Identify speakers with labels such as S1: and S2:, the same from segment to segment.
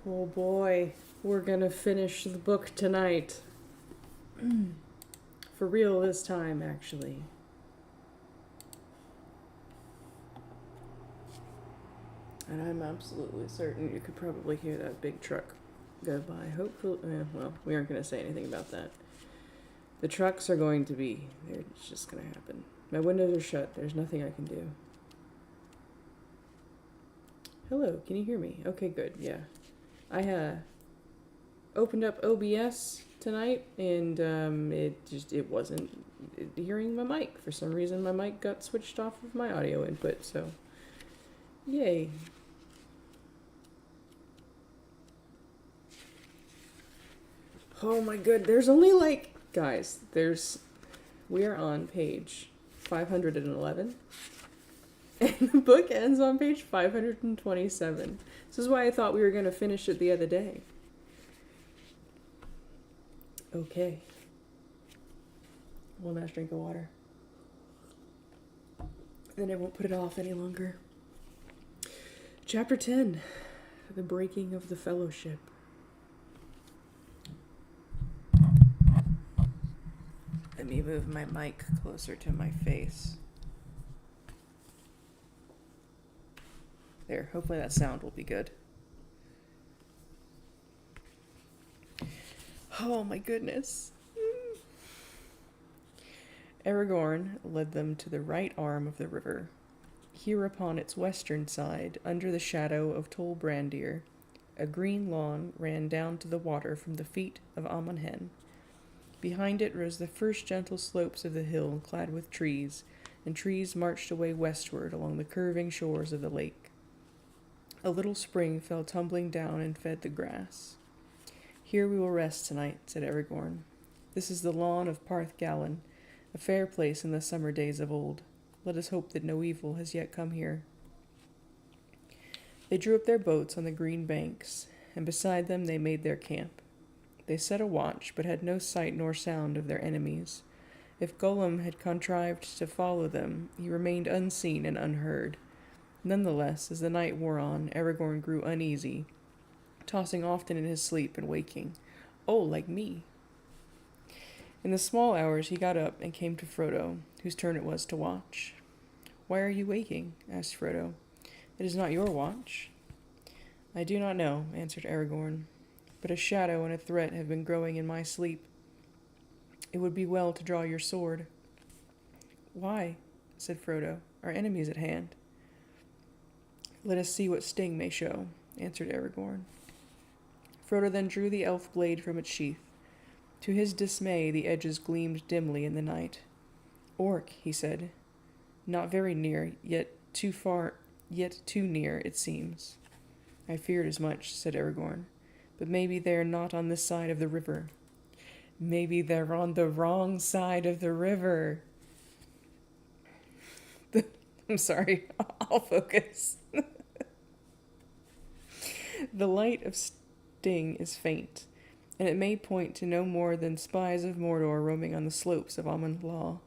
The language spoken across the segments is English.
S1: Oh boy, we're gonna finish the book tonight. For real this time, actually. And I'm absolutely certain you could probably hear that big truck go by. Hopefully, well, we aren't gonna say anything about that. The trucks are going to be, it's just gonna happen. My windows are shut, there's nothing I can do. Hello, can you hear me? Okay, good, yeah. I opened up OBS tonight, and it wasn't hearing my mic. For some reason, my mic got switched off of my audio input, so yay. Oh my good, there's only guys, we are on page 511, and the book ends on page 527. This is why I thought we were going to finish it the other day. Okay. One last drink of water. Then I won't put it off any longer. Chapter 10, The Breaking of the Fellowship. Let me move my mic closer to my face. There, hopefully that sound will be good. Oh my goodness. Aragorn led them to the right arm of the river. Here upon its western side, under the shadow of Tol Brandir, a green lawn ran down to the water from the feet of Amon Hen. Behind it rose the first gentle slopes of the hill clad with trees, and trees marched away westward along the curving shores of the lake. A little spring fell tumbling down and fed the grass. Here we will rest tonight, said Aragorn. This is the lawn of Parth Galen, a fair place in the summer days of old. Let us hope that no evil has yet come here. They drew up their boats on the green banks, and beside them they made their camp. They set a watch, but had no sight nor sound of their enemies. If Gollum had contrived to follow them, he remained unseen and unheard. Nonetheless, as the night wore on, Aragorn grew uneasy, tossing often in his sleep and waking. Oh, like me. In the small hours he got up and came to Frodo, whose turn it was to watch. Why are you waking? Asked Frodo. It is not your watch. I do not know, answered Aragorn, but a shadow and a threat have been growing in my sleep. It would be well to draw your sword. Why? Said Frodo. Our enemies at hand. Let us see what sting may show, answered Aragorn. Frodo then drew the elf blade from its sheath. To his dismay, the edges gleamed dimly in the night. Orc, he said. Not very near, yet too near, it seems. I feared as much, said Aragorn. But maybe they're not on this side of the river. Maybe they're on the wrong side of the river. I'm sorry, I'll focus. The light of sting is faint, and it may point to no more than spies of Mordor roaming on the slopes of Amon Law.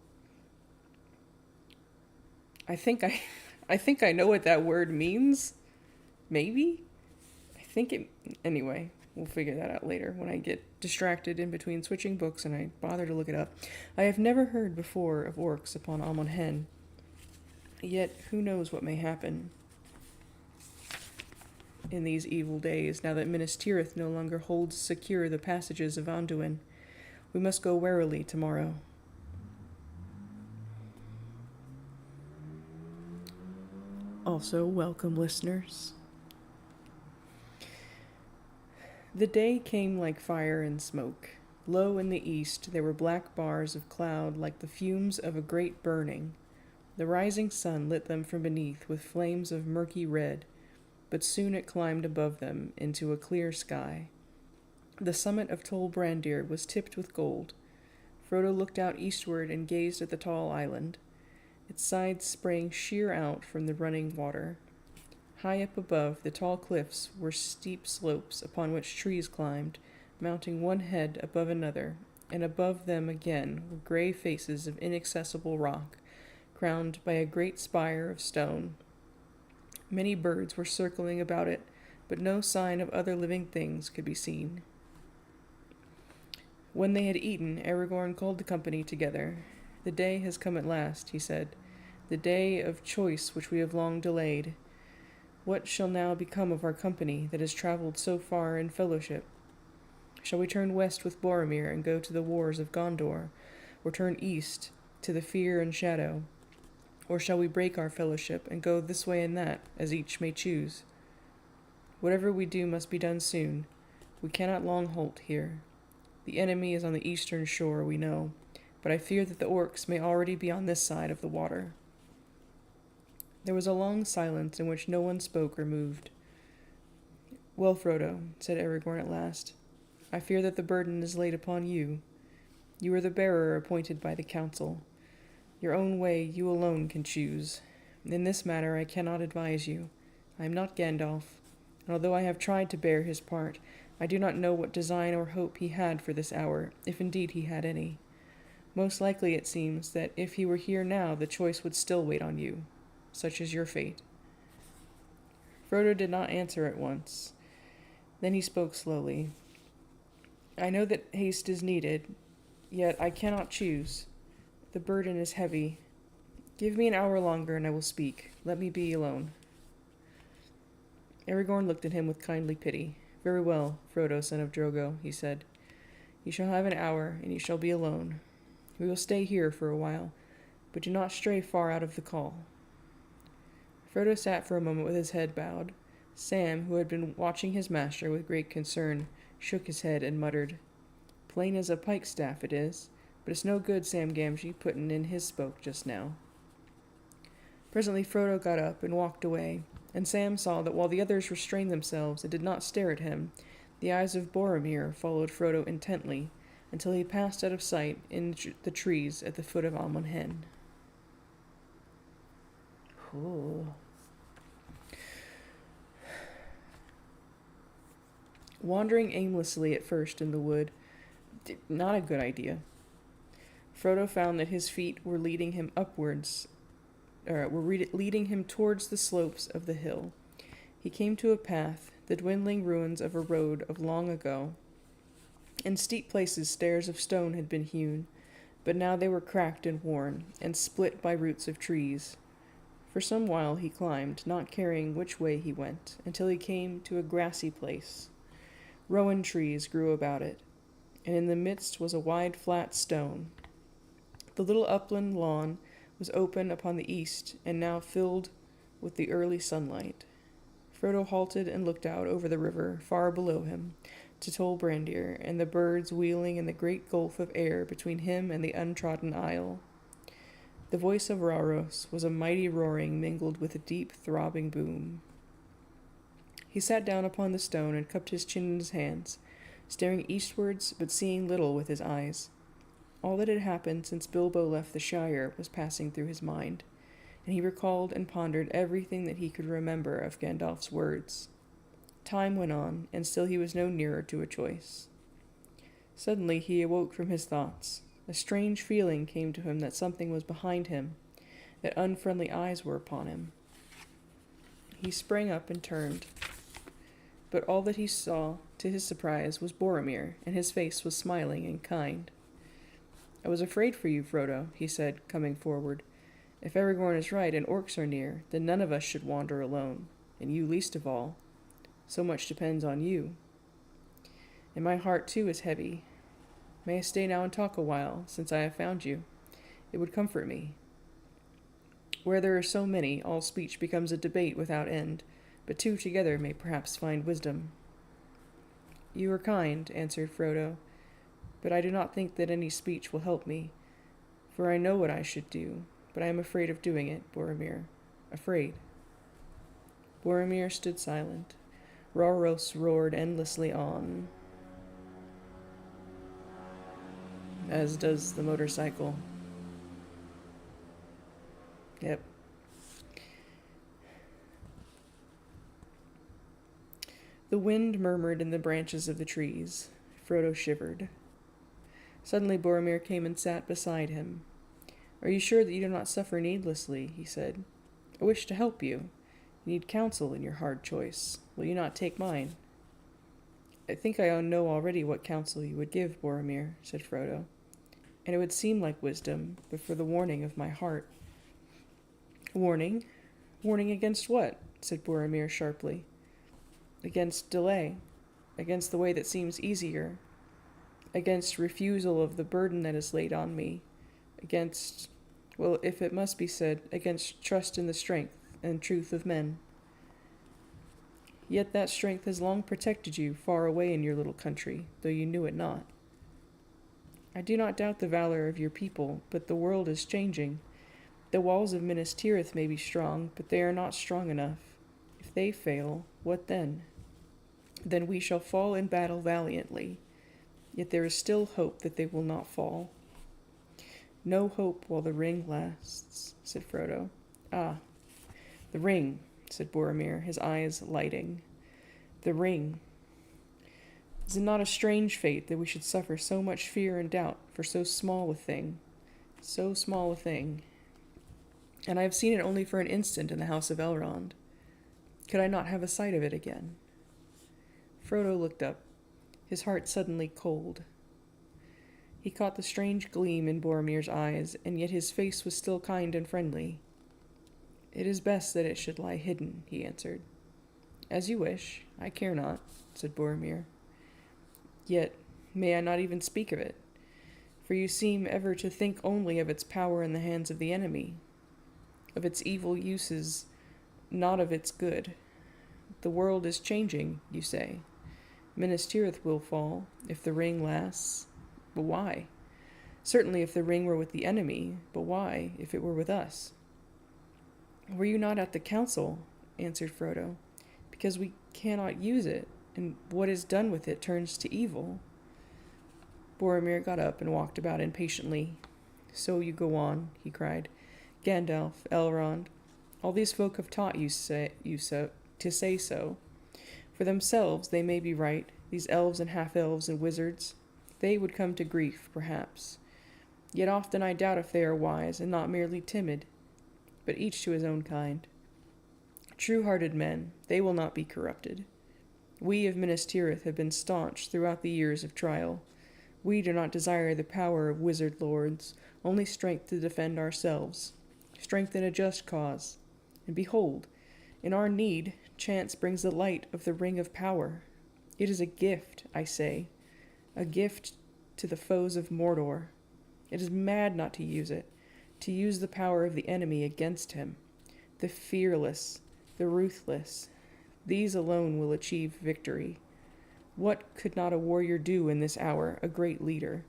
S1: I think I know what that word means. Maybe? Anyway, we'll figure that out later when I get distracted in between switching books and I bother to look it up. I have never heard before of orcs upon Amon Hen. Yet, who knows what may happen in these evil days, now that Minas Tirith no longer holds secure the passages of Anduin. We must go warily tomorrow. Also, welcome, listeners. The day came like fire and smoke. Low in the east there were black bars of cloud like the fumes of a great burning. The rising sun lit them from beneath with flames of murky red, but soon it climbed above them into a clear sky. The summit of Tol Brandir was tipped with gold. Frodo looked out eastward and gazed at the tall island. Its sides sprang sheer out from the running water. High up above, the tall cliffs were steep slopes upon which trees climbed, mounting one head above another, and above them again were gray faces of inaccessible rock, crowned by a great spire of stone. Many birds were circling about it, but no sign of other living things could be seen. When they had eaten, Aragorn called the company together. "The day has come at last," he said, "the day of choice which we have long delayed. What shall now become of our company that has travelled so far in fellowship? Shall we turn west with Boromir and go to the wars of Gondor, or turn east to the fear and shadow? Or shall we break our fellowship and go this way and that, as each may choose? Whatever we do must be done soon. We cannot long halt here. The enemy is on the eastern shore, we know, but I fear that the orcs may already be on this side of the water." There was a long silence in which no one spoke or moved. "Well, Frodo," said Aragorn at last, "I fear that the burden is laid upon you. You are the bearer appointed by the council. Your own way you alone can choose. In this matter I cannot advise you. I am not Gandalf, and although I have tried to bear his part, I do not know what design or hope he had for this hour, if indeed he had any. Most likely it seems that if he were here now, the choice would still wait on you. Such is your fate." Frodo did not answer at once. Then he spoke slowly. "I know that haste is needed, yet I cannot choose. The burden is heavy. Give me an hour longer and I will speak. Let me be alone." Aragorn looked at him with kindly pity. "Very well, Frodo, son of Drogo," he said. "You shall have an hour, and you shall be alone. We will stay here for a while, but do not stray far out of the call." Frodo sat for a moment with his head bowed. Sam, who had been watching his master with great concern, shook his head and muttered, "Plain as a pikestaff it is, but it's no good Sam Gamgee puttin' in his spoke just now." Presently Frodo got up and walked away, and Sam saw that while the others restrained themselves and did not stare at him, the eyes of Boromir followed Frodo intently until he passed out of sight in the trees at the foot of Amon Hen. Ooh. Wandering aimlessly at first in the wood, not a good idea. Frodo found that his feet were leading him leading him towards the slopes of the hill. He came to a path, the dwindling ruins of a road of long ago. In steep places stairs of stone had been hewn, but now they were cracked and worn, and split by roots of trees. For some while he climbed, not caring which way he went, until he came to a grassy place. Rowan trees grew about it, and in the midst was a wide flat stone. The little upland lawn was open upon the east, and now filled with the early sunlight. Frodo halted and looked out over the river, far below him, to Tol Brandir, and the birds wheeling in the great gulf of air between him and the untrodden isle. The voice of Rauros was a mighty roaring mingled with a deep, throbbing boom. He sat down upon the stone and cupped his chin in his hands, staring eastwards but seeing little with his eyes. All that had happened since Bilbo left the Shire was passing through his mind, and he recalled and pondered everything that he could remember of Gandalf's words. Time went on, and still he was no nearer to a choice. Suddenly he awoke from his thoughts. A strange feeling came to him that something was behind him, that unfriendly eyes were upon him. He sprang up and turned, but all that he saw, to his surprise, was Boromir, and his face was smiling and kind. "I was afraid for you, Frodo," he said, coming forward. "If Aragorn is right and orcs are near, then none of us should wander alone, and you least of all. So much depends on you. And my heart, too, is heavy. May I stay now and talk a while, since I have found you? It would comfort me. Where there are so many, all speech becomes a debate without end, but two together may perhaps find wisdom." "You are kind," answered Frodo, "but I do not think that any speech will help me, for I know what I should do, but I am afraid of doing it, Boromir. Afraid." Boromir stood silent. Rauros roared endlessly on, as does the motorcycle. Yep. The wind murmured in the branches of the trees. Frodo shivered. Suddenly Boromir came and sat beside him. "Are you sure that you do not suffer needlessly?" he said. "I wish to help you. You need counsel in your hard choice." will you not take mine?" "I think I know already what counsel you would give, Boromir," said Frodo, "and it would seem like wisdom, but for the warning of my heart." "Warning? Warning against what?" said Boromir sharply. "Against delay, against the way that seems easier, against refusal of the burden that is laid on me, against, well, if it must be said, against trust in the strength and truth of men. Yet that strength has long protected you far away in your little country, though you knew it not. I do not doubt the valor of your people, but the world is changing. The walls of Minas Tirith may be strong, but they are not strong enough. If they fail, what then? Then we shall fall in battle valiantly. Yet there is still hope that they will not fall." "No hope while the ring lasts," said Frodo. "Ah, the ring," said Boromir, his eyes lighting. "The ring. Is it not a strange fate that we should suffer so much fear and doubt for so small a thing? So small a thing. And I have seen it only for an instant in the house of Elrond. Could I not have a sight of it again?" Frodo looked up, his heart suddenly cold. He caught the strange gleam in Boromir's eyes, and yet his face was still kind and friendly. "It is best that it should lie hidden," he answered. "As you wish. I care not," said Boromir. "Yet may I not even speak of it? For you seem ever to think only of its power in the hands of the enemy, of its evil uses, not of its good. The world is changing, you say. Minas Tirith will fall, if the ring lasts. But why? Certainly if the ring were with the enemy, but why, if it were with us?" "Were you not at the council?" answered Frodo. "Because we cannot use it, and what is done with it turns to evil." Boromir got up and walked about impatiently. "So you go on," he cried. "Gandalf, Elrond, all these folk have taught you to say so. For themselves they may be right, these elves and half-elves and wizards. They would come to grief, perhaps. Yet often I doubt if they are wise and not merely timid. But each to his own kind. True-hearted men, they will not be corrupted. We of Minas Tirith have been staunch throughout the years of trial. We do not desire the power of wizard lords, only strength to defend ourselves, strength in a just cause. And behold, in our need, chance brings the light of the ring of power. It is a gift, I say, a gift to the foes of Mordor. It is mad not to use it, to use the power of the enemy against him. The fearless, the ruthless, these alone will achieve victory. What could not a warrior do in this hour, a great leader?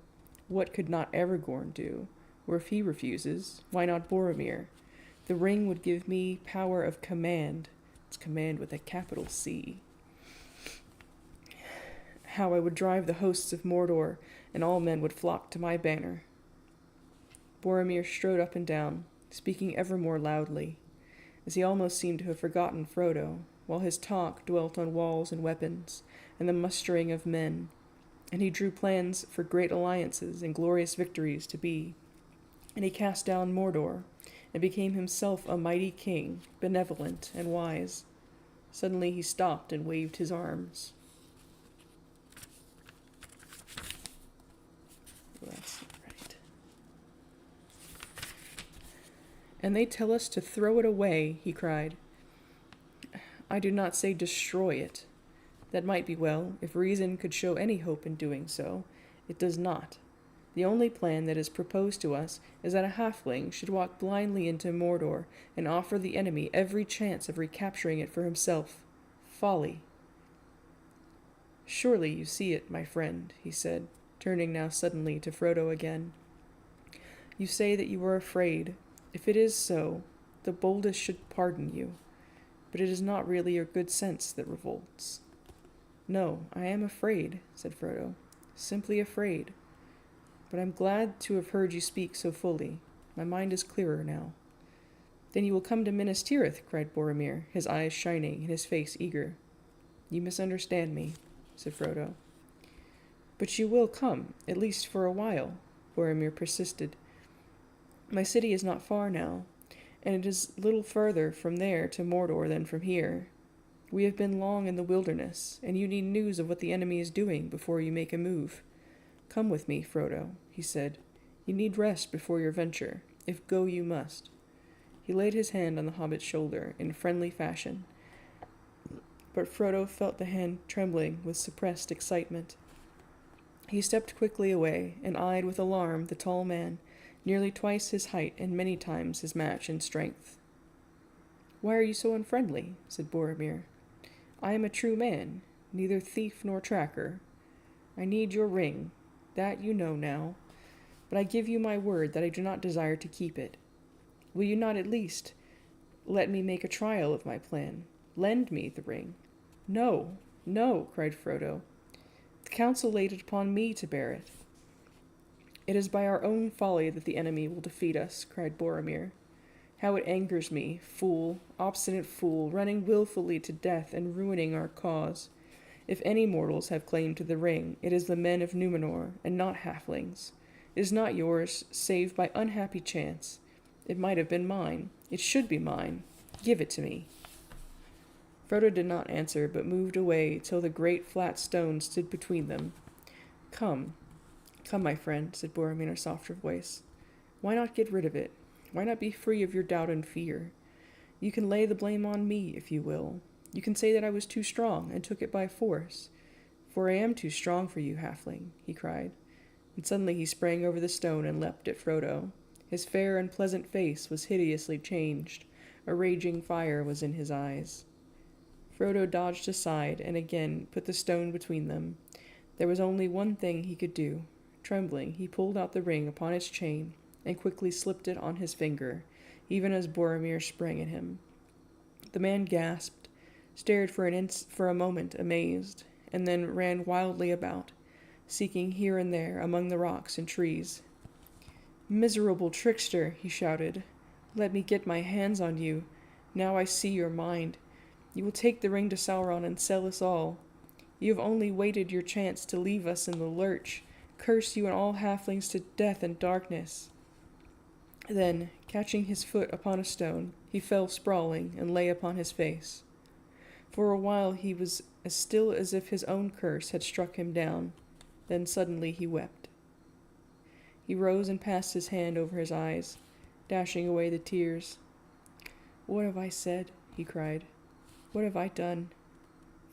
S1: What could not Aragorn do? Or if he refuses, why not Boromir? The ring would give me power of command. It's command with a capital C. How I would drive the hosts of Mordor, and all men would flock to my banner." Boromir strode up and down, speaking ever more loudly, as he almost seemed to have forgotten Frodo, while his talk dwelt on walls and weapons, and the mustering of men, and he drew plans for great alliances and glorious victories to be. And he cast down Mordor, and became himself a mighty king, benevolent and wise. Suddenly he stopped and waved his arms. That's not right. "And they tell us to throw it away," he cried. "I do not say destroy it. That might be well, if reason could show any hope in doing so. It does not. The only plan that is proposed to us is that a halfling should walk blindly into Mordor and offer the enemy every chance of recapturing it for himself. Folly. Surely you see it, my friend," he said, turning now suddenly to Frodo again. "You say that you are afraid. If it is so, the boldest should pardon you. But it is not really your good sense that revolts." "No, I am afraid," said Frodo. "Simply afraid. But I'm glad to have heard you speak so fully. My mind is clearer now." "Then you will come to Minas Tirith," cried Boromir, his eyes shining and his face eager. "You misunderstand me," said Frodo. "But you will come, at least for a while," Boromir persisted. "My city is not far now, and it is little further from there to Mordor than from here. We have been long in the wilderness, and you need news of what the enemy is doing before you make a move. Come with me, Frodo, he said. You need rest before your venture, if go you must. He laid his hand on the hobbit's shoulder in friendly fashion, but Frodo felt the hand trembling with suppressed excitement. He stepped quickly away and eyed with alarm the tall man, nearly twice his height and many times his match in strength. Why are you so unfriendly? Said Boromir. I am a true man, neither thief nor tracker. I need your ring, that you know now, but I give you my word that I do not desire to keep it. Will you not at least let me make a trial of my plan? Lend me the ring. No, no, cried Frodo. The council laid it upon me to bear it. It is by our own folly that the enemy will defeat us, cried Boromir. How it angers me, fool, obstinate fool, running wilfully to death and ruining our cause. If any mortals have claim to the ring, it is the men of Númenor, and not halflings. It is not yours, save by unhappy chance. It might have been mine. It should be mine. Give it to me. Frodo did not answer, but moved away till the great flat stone stood between them. Come, my friend, said Boromir in a softer voice. Why not get rid of it? Why not be free of your doubt and fear? You can lay the blame on me, if you will. You can say that I was too strong and took it by force. For I am too strong for you, halfling, he cried. And suddenly he sprang over the stone and leapt at Frodo. His fair and pleasant face was hideously changed. A raging fire was in his eyes. Frodo dodged aside and again put the stone between them. There was only one thing he could do. Trembling, he pulled out the ring upon its chain and quickly slipped it on his finger, even as Boromir sprang at him. The man gasped, stared for a moment amazed, and then ran wildly about, seeking here and there among the rocks and trees. Miserable trickster, he shouted, let me get my hands on you. Now I see your mind. You will take the ring to Sauron and sell us all. You have only waited your chance to leave us in the lurch. Curse you and all halflings to death and darkness. Then, catching his foot upon a stone, he fell sprawling and lay upon his face. For a while he was as still as if his own curse had struck him down. Then suddenly he wept. He rose and passed his hand over his eyes, dashing away the tears. What have I said? He cried. What have I done?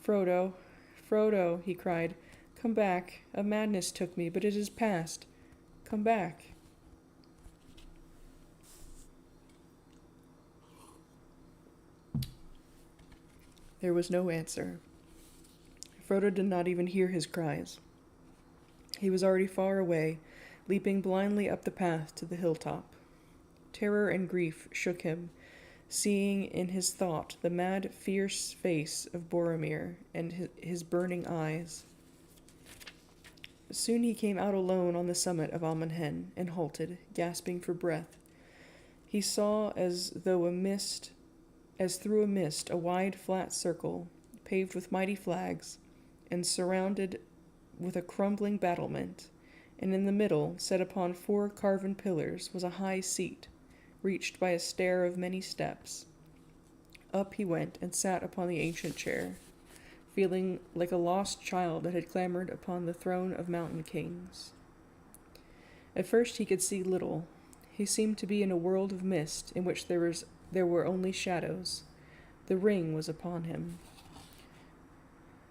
S1: Frodo, Frodo, he cried, come back. A madness took me, but it is past. Come back. There was no answer. Frodo did not even hear his cries. He was already far away, leaping blindly up the path to the hilltop. Terror and grief shook him, seeing in his thought the mad, fierce face of Boromir and his burning eyes. Soon he came out alone on the summit of Amon Hen and halted, gasping for breath. He saw as through a mist, a wide, flat circle, paved with mighty flags, and surrounded with a crumbling battlement, and in the middle, set upon 4 carven pillars, was a high seat, reached by a stair of many steps. Up he went and sat upon the ancient chair, feeling like a lost child that had clambered upon the throne of mountain kings. At first he could see little. He seemed to be in a world of mist in which there were only shadows. The ring was upon him.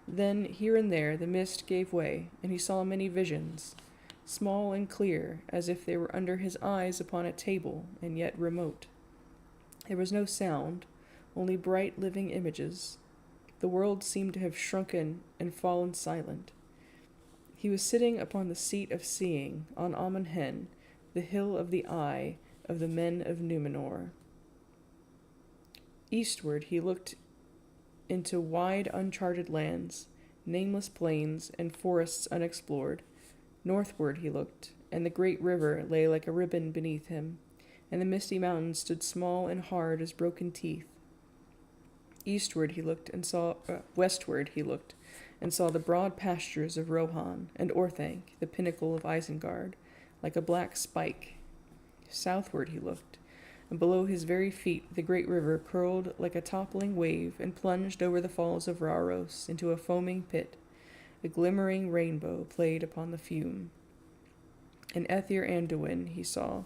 S1: Then, here and there, the mist gave way, and he saw many visions, small and clear, as if they were under his eyes upon a table, and yet remote. There was no sound, only bright living images. The world seemed to have shrunken and fallen silent. He was sitting upon the seat of seeing, on Amon Hen, the hill of the eye of the men of Númenor. Eastward he looked into wide uncharted lands, nameless plains, and forests unexplored. Northward he looked, and the great river lay like a ribbon beneath him, and the misty mountains stood small and hard as broken teeth. Westward he looked, and saw the broad pastures of Rohan, and Orthanc, the pinnacle of Isengard, like a black spike. Southward he looked, and below his very feet the great river curled like a toppling wave and plunged over the falls of Rauros into a foaming pit. A glimmering rainbow played upon the fume. In Ethir Anduin he saw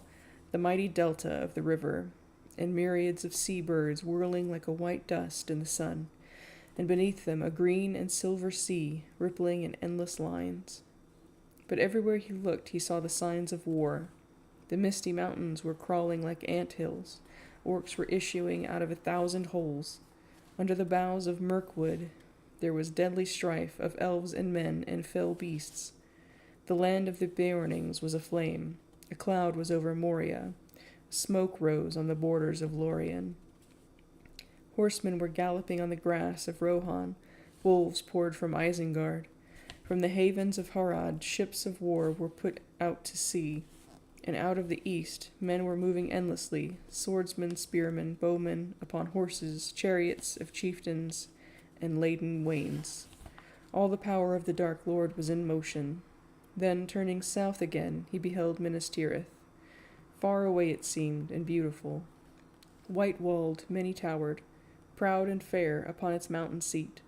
S1: the mighty delta of the river, and myriads of sea birds whirling like a white dust in the sun, and beneath them a green and silver sea rippling in endless lines. But everywhere he looked he saw the signs of war. The misty mountains were crawling like ant hills. Orcs were issuing out of 1,000 holes. Under the boughs of Mirkwood there was deadly strife of elves and men and fell beasts. The land of the Beornings was aflame. A cloud was over Moria. Smoke rose on the borders of Lorien. Horsemen were galloping on the grass of Rohan. Wolves poured from Isengard. From the havens of Harad, ships of war were put out to sea. And out of the east, men were moving endlessly, swordsmen, spearmen, bowmen, upon horses, chariots of chieftains, and laden wains. All the power of the Dark Lord was in motion. Then, turning south again, he beheld Minas Tirith. Far away it seemed, and beautiful. White-walled, many-towered, proud and fair upon its mountain seat.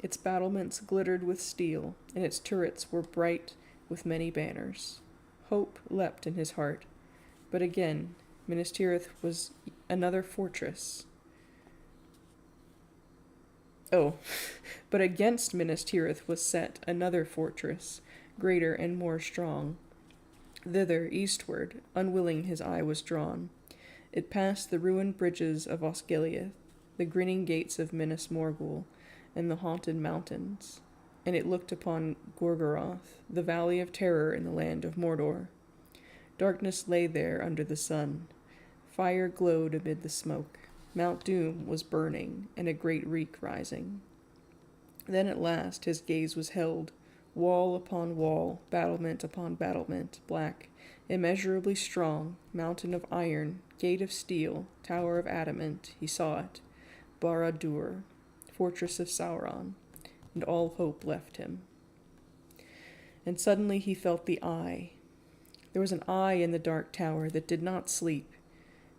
S1: Its battlements glittered with steel, and its turrets were bright with many banners. Hope leapt in his heart. But again, Minas Tirith was another fortress. But against Minas Tirith was set another fortress, greater and more strong. Thither, eastward, unwilling his eye was drawn. It passed the ruined bridges of Osgiliath, the grinning gates of Minas Morgul, and the haunted mountains, and it looked upon Gorgoroth, the valley of terror in the land of Mordor. Darkness lay there under the sun. Fire glowed amid the smoke. Mount Doom was burning, and a great reek rising. Then at last his gaze was held, wall upon wall, battlement upon battlement, black, immeasurably strong, mountain of iron, gate of steel, tower of adamant, he saw it, Barad-dûr, fortress of Sauron, and all hope left him. And suddenly he felt the eye. There was an eye in the dark tower that did not sleep.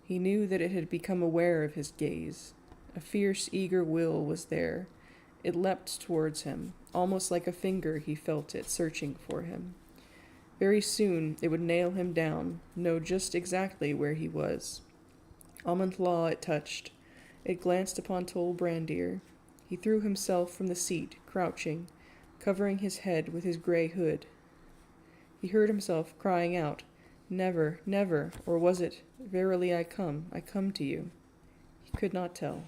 S1: He knew that it had become aware of his gaze. A fierce, eager will was there. It leapt towards him. Almost like a finger he felt it, searching for him. Very soon it would nail him down, know just exactly where he was. Amon Law it touched. It glanced upon Tol Brandir. He threw himself from the seat, crouching, covering his head with his grey hood. He heard himself crying out, "Never, never," or was it, "Verily I come to you"? He could not tell.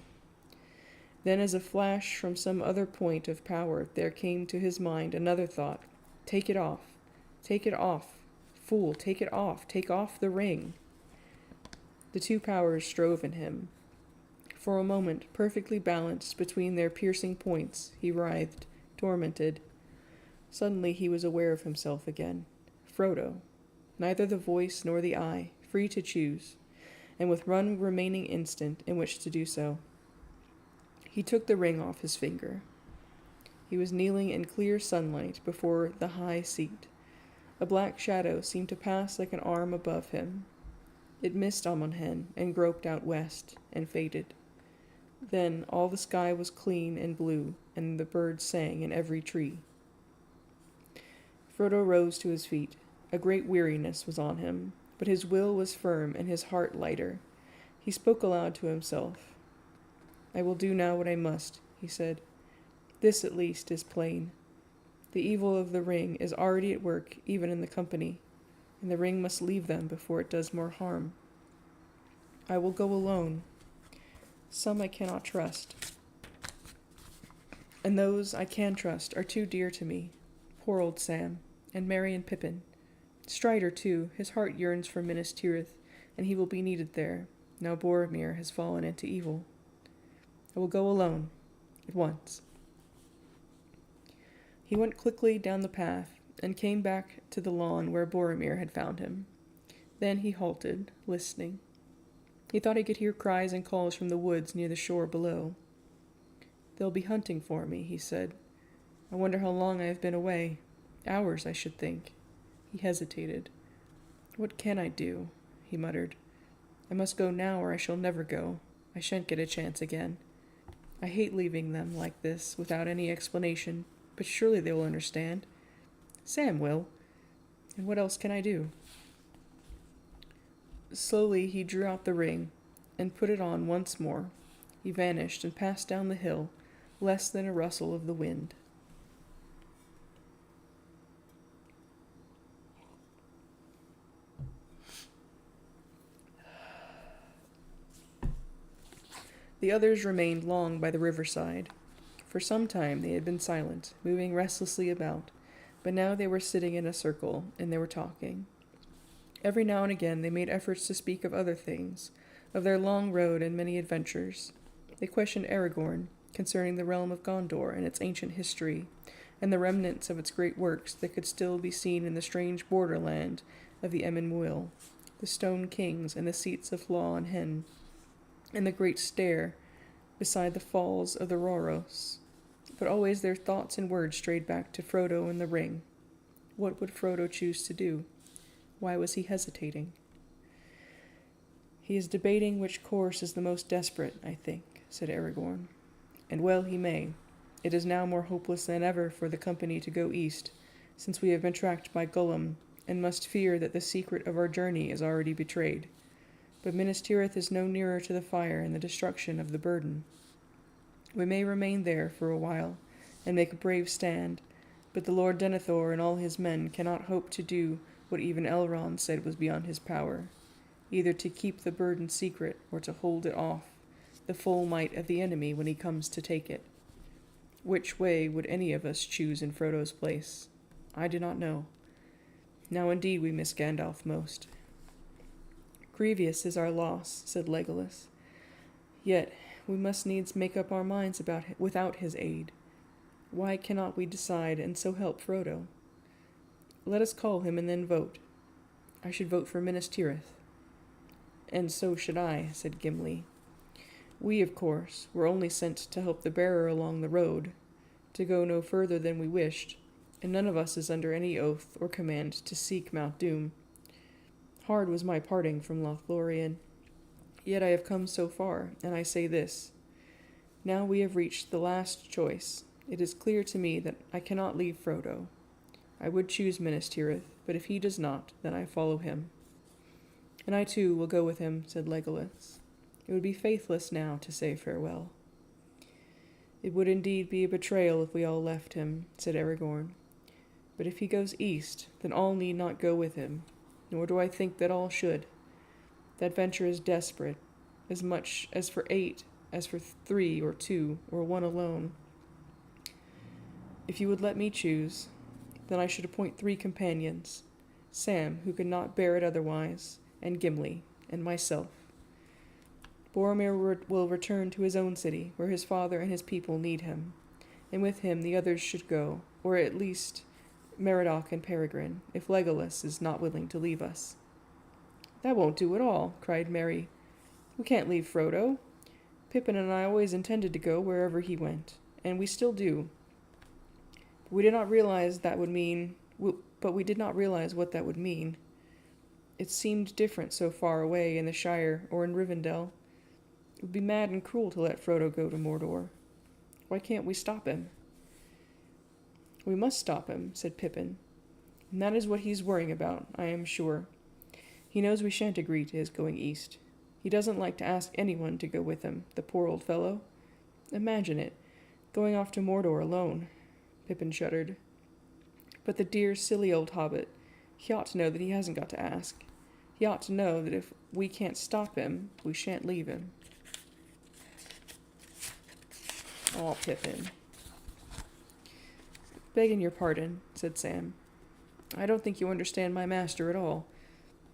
S1: Then as a flash from some other point of power there came to his mind another thought. Take it off. Take it off. Fool, take it off. Take off the ring. The two powers strove in him. For a moment, perfectly balanced between their piercing points, he writhed, tormented. Suddenly he was aware of himself again. Frodo. Neither the voice nor the eye, free to choose, and with one remaining instant in which to do so. He took the ring off his finger. He was kneeling in clear sunlight before the high seat. A black shadow seemed to pass like an arm above him. It missed Amon Hen and groped out west and faded. Then all the sky was clean and blue, and the birds sang in every tree. Frodo rose to his feet. A great weariness was on him, but his will was firm and his heart lighter. He spoke aloud to himself. "I will do now what I must," he said. "This, at least, is plain. The evil of the ring is already at work even in the company, and the ring must leave them before it does more harm. I will go alone. Some I cannot trust, and those I can trust are too dear to me. Poor old Sam, and Merry and Pippin. Strider, too, his heart yearns for Minas Tirith, and he will be needed there, now Boromir has fallen into evil. I will go alone, at once." He went quickly down the path, and came back to the lawn where Boromir had found him. Then he halted, listening. He thought he could hear cries and calls from the woods near the shore below. "They'll be hunting for me," he said. "I wonder how long I have been away. Hours, I should think." He hesitated. "What can I do?" he muttered. I must go now or I shall never go. I shan't get a chance again. I hate leaving them like this without any explanation, but surely they will understand. Sam will. And what else can I do? Slowly he drew out the ring and put it on once more. He vanished and passed down the hill, less than a rustle of the wind. The others remained long by the riverside. For some time they had been silent, moving restlessly about, but now they were sitting in a circle, and they were talking. Every now and again they made efforts to speak of other things, of their long road and many adventures. They questioned Aragorn concerning the realm of Gondor and its ancient history, and the remnants of its great works that could still be seen in the strange borderland of the Emyn Muil, the stone kings and the seats of Law and Hen, and the great stair beside the falls of the Rhoros. But always their thoughts and words strayed back to Frodo and the ring. What would Frodo choose to do? Why was he hesitating? He is debating which course is the most desperate, I think, said Aragorn. And well he may. It is now more hopeless than ever for the company to go east, since we have been tracked by Gollum, and must fear that the secret of our journey is already betrayed. But Minas Tirith is no nearer to the fire and the destruction of the burden. We may remain there for a while, and make a brave stand, but the Lord Denethor and all his men cannot hope to do what even Elrond said was beyond his power, either to keep the burden secret or to hold it off the full might of the enemy when he comes to take it. Which way would any of us choose in Frodo's place? I do not know. Now indeed we miss Gandalf most. Grievous is our loss, said Legolas. Yet we must needs make up our minds without his aid. Why cannot we decide and so help Frodo? Let us call him and then vote. I should vote for Minas Tirith. And so should I, said Gimli. We, of course, were only sent to help the bearer along the road, to go no further than we wished, and none of us is under any oath or command to seek Mount Doom. Hard was my parting from Lothlorien, yet I have come so far, and I say this. Now we have reached the last choice. It is clear to me that I cannot leave Frodo. I would choose Minas Tirith, but if he does not, then I follow him. And I too will go with him, said Legolas. It would be faithless now to say farewell. It would indeed be a betrayal if we all left him, said Aragorn. But if he goes east, then all need not go with him, nor do I think that all should. That venture is desperate, as much as for 8, as for 3 or 2, or 1 alone. If you would let me choose, then I should appoint 3 companions, Sam, who could not bear it otherwise, and Gimli, and myself. Boromir will return to his own city, where his father and his people need him, and with him the others should go, or at least Meriadoc and Peregrine, if Legolas is not willing to leave us. That won't do at all, cried Merry. We can't leave Frodo. Pippin and I always intended to go wherever he went, and we still do. We did not realize what that would mean. It seemed different so far away in the Shire or in Rivendell. It would be mad and cruel to let Frodo go to Mordor. Why can't we stop him? We must stop him, said Pippin. And that is what he's worrying about, I am sure. He knows we shan't agree to his going east. He doesn't like to ask anyone to go with him, the poor old fellow. Imagine it, going off to Mordor alone. Pippin shuddered. But the dear, silly old hobbit, he ought to know that he hasn't got to ask. He ought to know that if we can't stop him, we shan't leave him. Aw, Pippin. Begging your pardon, said Sam. I don't think you understand my master at all.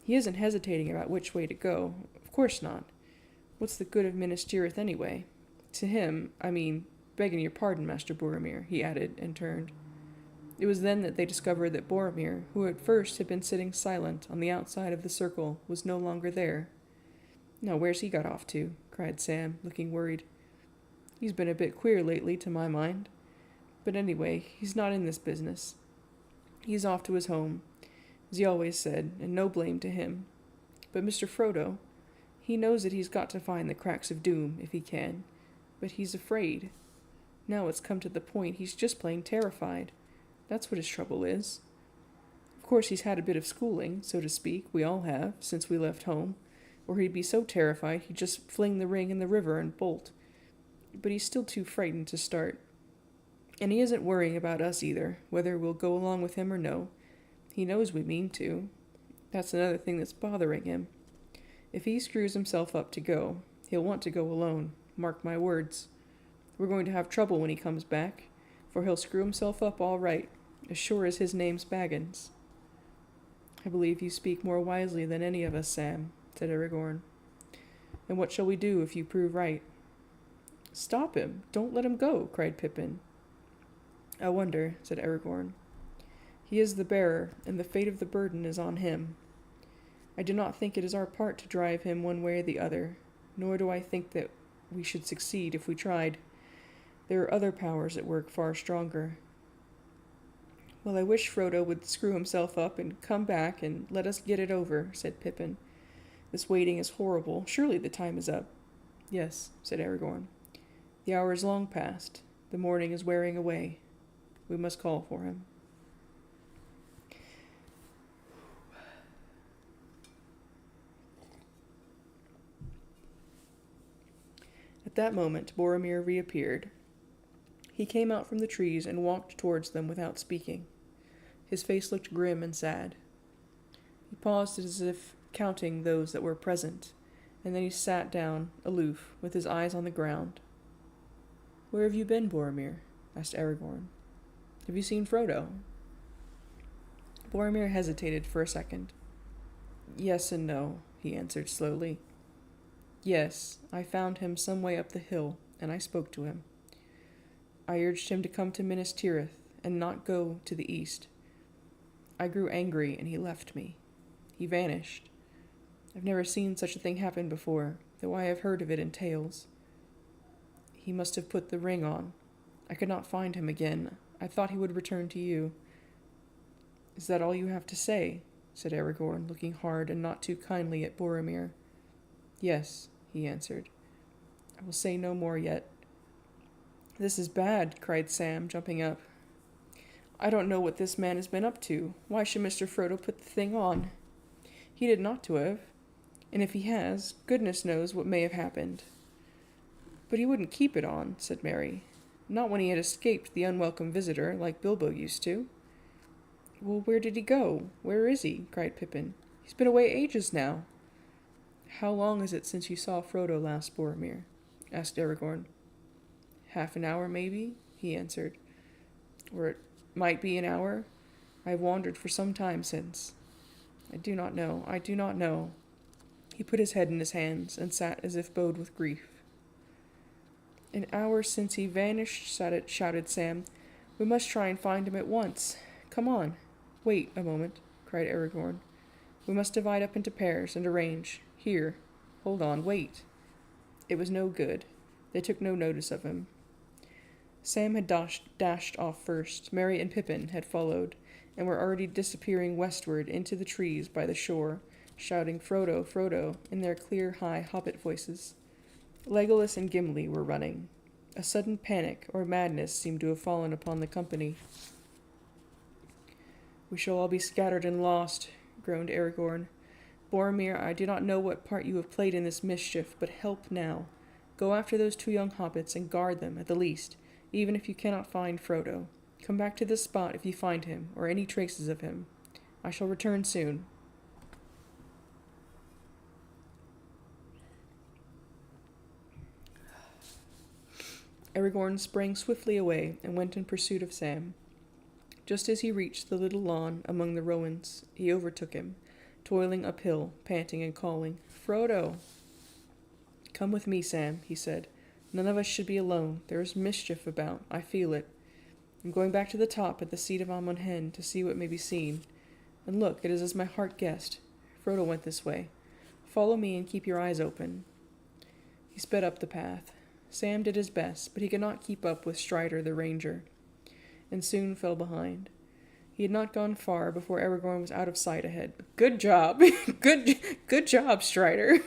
S1: He isn't hesitating about which way to go. Of course not. What's the good of Minas Tirith anyway? To him, begging your pardon, Master Boromir, he added, and turned. It was then that they discovered that Boromir, who at first had been sitting silent on the outside of the circle, was no longer there. Now where's he got off to? Cried Sam, looking worried. He's been a bit queer lately, to my mind. But anyway, he's not in this business. He's off to his home, as he always said, and no blame to him. But Mr. Frodo, He knows that he's got to find the cracks of doom, if he can, but he's afraid. Now it's come to the point he's just plain terrified. That's what his trouble is. Of course he's had a bit of schooling, so to speak, we all have, since we left home, or he'd be so terrified he'd just fling the ring in the river and bolt. But he's still too frightened to start. And he isn't worrying about us either, whether we'll go along with him or no. He knows we mean to. That's another thing that's bothering him. If he screws himself up to go, he'll want to go alone, mark my words. We're going to have trouble when he comes back, for he'll screw himself up all right, as sure as his name's Baggins. I believe you speak more wisely than any of us, Sam, said Aragorn. And what shall we do if you prove right? Stop him! Don't let him go, cried Pippin. I wonder, said Aragorn. He is the bearer, and the fate of the burden is on him. I do not think it is our part to drive him one way or the other, nor do I think that we should succeed if we tried. There are other powers at work far stronger. Well, I wish Frodo would screw himself up and come back and let us get it over, said Pippin. This waiting is horrible. Surely the time is up. Yes, said Aragorn. The hour is long past. The morning is wearing away. We must call for him. At that moment, Boromir reappeared. He came out from the trees and walked towards them without speaking. His face looked grim and sad. He paused as if counting those that were present, and then he sat down, aloof, with his eyes on the ground. "Where have you been, Boromir?" asked Aragorn. "Have you seen Frodo?" Boromir hesitated for a second. "Yes and no," he answered slowly. "Yes, I found him some way up the hill, and I spoke to him. I urged him to come to Minas Tirith and not go to the east. I grew angry, and he left me. He vanished. I've never seen such a thing happen before, though I have heard of it in tales. He must have put the ring on. I could not find him again. I thought he would return to you." "Is that all you have to say?" said Aragorn, looking hard and not too kindly at Boromir. "Yes," he answered. "I will say no more yet." "This is bad," cried Sam, jumping up. "I don't know what this man has been up to. Why should Mr. Frodo put the thing on? He did not to have. And if he has, goodness knows what may have happened." "But he wouldn't keep it on," said Merry. "Not when he had escaped the unwelcome visitor, like Bilbo used to." "Well, where did he go? Where is he?" cried Pippin. "He's been away ages now." "How long is it since you saw Frodo last, Boromir?" asked Aragorn. "Half an hour, maybe," he answered. "Or it might be an hour. I have wandered for some time since. I do not know. I do not know." He put his head in his hands and sat as if bowed with grief. "An hour since he vanished," shouted Sam. "We must try and find him at once. Come on." "Wait a moment," cried Aragorn. "We must divide up into pairs and arrange. Here. Hold on. Wait." It was no good. They took no notice of him. Sam had dashed off first. Merry and Pippin had followed, and were already disappearing westward into the trees by the shore, shouting "Frodo, Frodo," in their clear, high hobbit voices. Legolas and Gimli were running. A sudden panic or madness seemed to have fallen upon the company. "We shall all be scattered and lost," groaned Aragorn. "Boromir, I do not know what part you have played in this mischief, but help now. Go after those two young hobbits and guard them, at the least, even if you cannot find Frodo. Come back to this spot if you find him, or any traces of him. I shall return soon." Aragorn sprang swiftly away and went in pursuit of Sam. Just as he reached the little lawn among the rowans, he overtook him, toiling uphill, panting and calling, "Frodo!" "Come with me, Sam," he said. "None of us should be alone. There is mischief about. I feel it. I'm going back to the top at the seat of Amon Hen to see what may be seen. And look, it is as my heart guessed. Frodo went this way. Follow me and keep your eyes open." He sped up the path. Sam did his best, but he could not keep up with Strider the ranger, and soon fell behind. He had not gone far before Aragorn was out of sight ahead. "Good job! Good job, Strider!"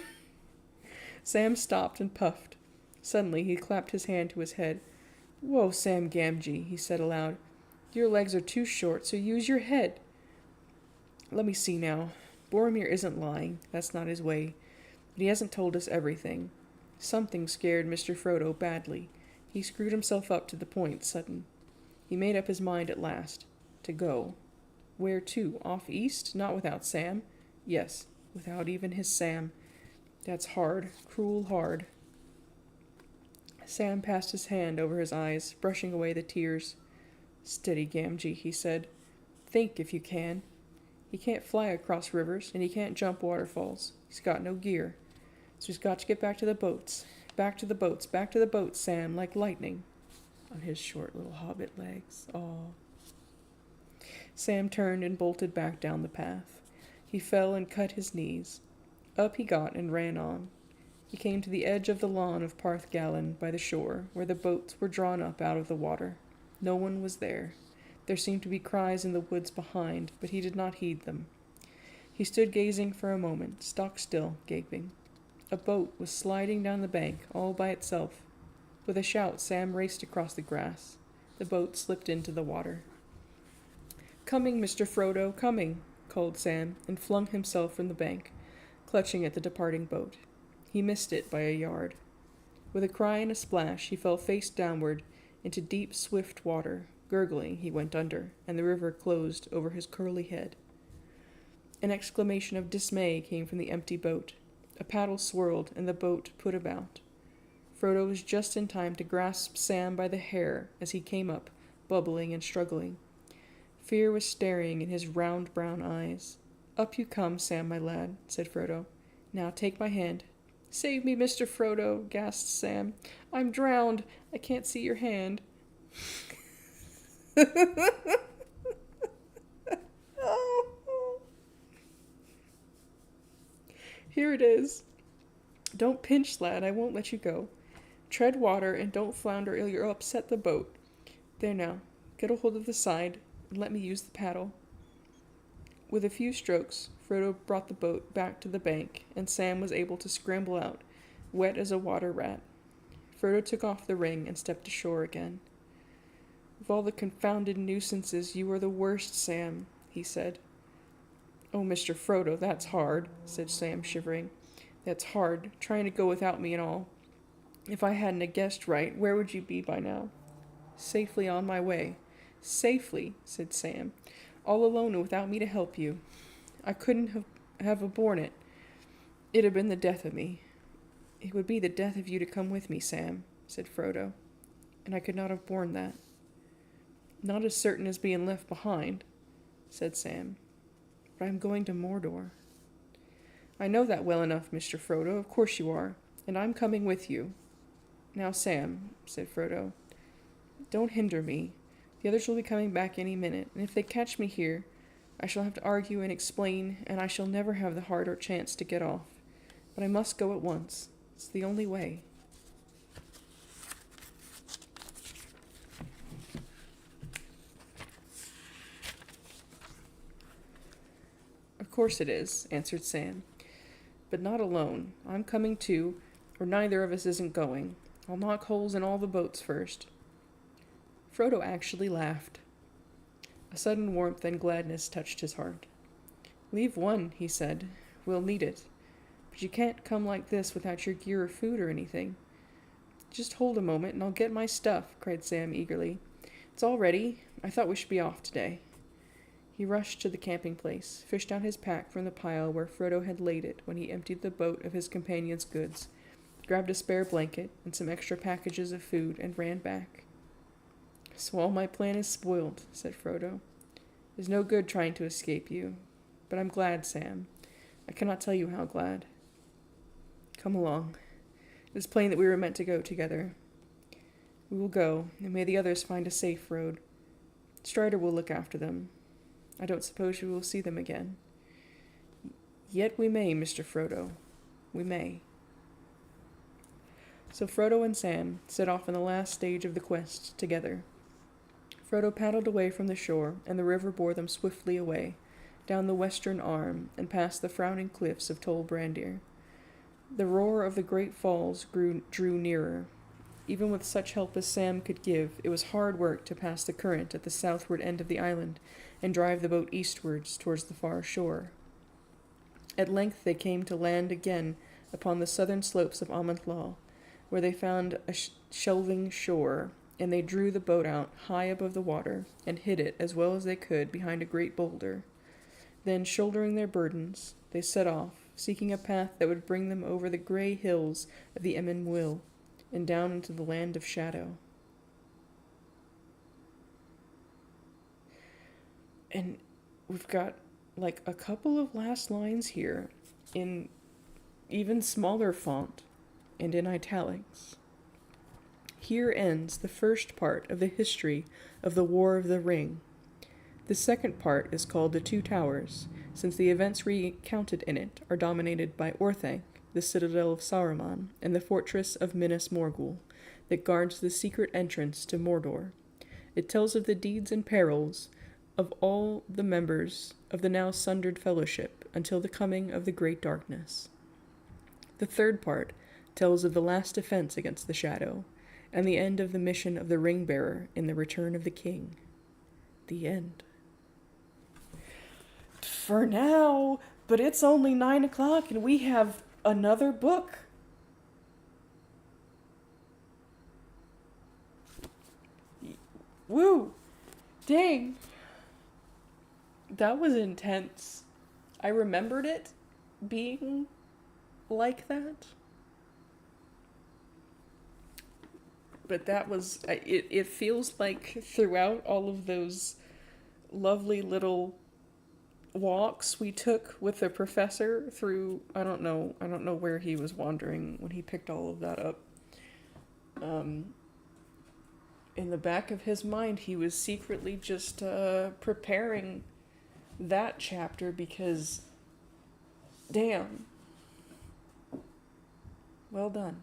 S1: Sam stopped and puffed. Suddenly he clapped his hand to his head. "Whoa, Sam Gamgee," he said aloud. "Your legs are too short, so use your head." "Let me see now. Boromir isn't lying. That's not his way. But he hasn't told us everything. Something scared Mr. Frodo badly. He screwed himself up to the point sudden. He made up his mind at last. To go. Where to? Off east? Not without Sam? Yes, without even his Sam. That's hard. Cruel hard." Sam passed his hand over his eyes, brushing away the tears. "Steady, Gamgee," he said. "Think if you can. He can't fly across rivers, and he can't jump waterfalls. He's got no gear. So he's got to get back to the boats. Back to the boats, back to the boats, Sam, like lightning." On his short little hobbit legs. Aw. Sam turned and bolted back down the path. He fell and cut his knees. Up he got and ran on. He came to the edge of the lawn of Parth Galen by the shore, where the boats were drawn up out of the water. No one was there. There seemed to be cries in the woods behind, but he did not heed them. He stood gazing for a moment, stock still, gaping. A boat was sliding down the bank, all by itself. With a shout, Sam raced across the grass. The boat slipped into the water. "Coming, Mr. Frodo, coming," called Sam, and flung himself from the bank, clutching at the departing boat. He missed it by a yard. With a cry and a splash, he fell face downward into deep, swift water. Gurgling, he went under, and the river closed over his curly head. An exclamation of dismay came from the empty boat. A paddle swirled, and the boat put about. Frodo was just in time to grasp Sam by the hair as he came up, bubbling and struggling. Fear was staring in his round brown eyes. "Up you come, Sam, my lad," said Frodo. "Now take my hand." "Save me, Mr. Frodo," gasped Sam. "I'm drowned. I can't see your hand." "Here it is. Don't pinch, lad. I won't let you go. Tread water and don't flounder or you'll upset the boat. There now. Get a hold of the side and let me use the paddle." With a few strokes, Frodo brought the boat back to the bank, and Sam was able to scramble out, wet as a water rat. Frodo took off the ring and stepped ashore again. "Of all the confounded nuisances, you are the worst, Sam," he said. "Oh, Mr. Frodo, that's hard," said Sam, shivering. "That's hard, trying to go without me and all. If I hadn't a guessed right, where would you be by now?" "Safely on my way." "Safely," said Sam. "All alone and without me to help you. I couldn't have borne it. It'd have been the death of me." "It would be the death of you to come with me, Sam," said Frodo. "And I could not have borne that." "Not as certain as being left behind," said Sam. "But I'm going to Mordor." "I know that well enough, Mr. Frodo. Of course you are. And I'm coming with you." "Now, Sam," said Frodo, "don't hinder me. The others will be coming back any minute, and if they catch me here, I shall have to argue and explain, and I shall never have the heart or chance to get off. But I must go at once. It's the only way." "Of course it is," answered Sam. "But not alone. I'm coming too, or neither of us isn't going. I'll knock holes in all the boats first." Frodo actually laughed. A sudden warmth and gladness touched his heart. "Leave one," he said. "We'll need it. But you can't come like this without your gear or food or anything." "Just hold a moment and I'll get my stuff," cried Sam eagerly. "It's all ready. I thought we should be off today." He rushed to the camping place, fished out his pack from the pile where Frodo had laid it when he emptied the boat of his companion's goods, grabbed a spare blanket and some extra packages of food, and ran back. "So all my plan is spoiled," said Frodo. "There's no good trying to escape you. But I'm glad, Sam. I cannot tell you how glad. Come along. It is plain that we were meant to go together. We will go, and may the others find a safe road. Strider will look after them. I don't suppose we will see them again. Yet we may, Mr. Frodo. We may." So Frodo and Sam set off on the last stage of the quest together. Frodo paddled away from the shore, and the river bore them swiftly away, down the western arm, and past the frowning cliffs of Tol Brandir. The roar of the great falls drew nearer. Even with such help as Sam could give, it was hard work to pass the current at the southward end of the island and drive the boat eastwards towards the far shore. At length they came to land again upon the southern slopes of Amantlal, where they found a shelving shore, and they drew the boat out high above the water and hid it as well as they could behind a great boulder. Then, shouldering their burdens, they set off, seeking a path that would bring them over the grey hills of the Emyn and down into the land of shadow. And we've got like a couple of last lines here in even smaller font and in italics. Here ends the first part of the history of the War of the Ring. The second part is called the Two Towers, since the events recounted in it are dominated by Orthanc, the citadel of Saruman, and the fortress of Minas Morgul, that guards the secret entrance to Mordor. It tells of the deeds and perils of all the members of the now sundered fellowship until the coming of the great darkness. The third part tells of the last defense against the shadow, and the end of the mission of the ring-bearer in the return of the king. The end. For now, but it's only 9 o'clock and we have another book. Woo! Dang. That was intense. I remembered it being like that. But that was, it feels like throughout all of those lovely little walks we took with the professor through, I don't know where he was wandering when he picked all of that up. In the back of his mind, he was secretly just preparing that chapter because, damn, well done.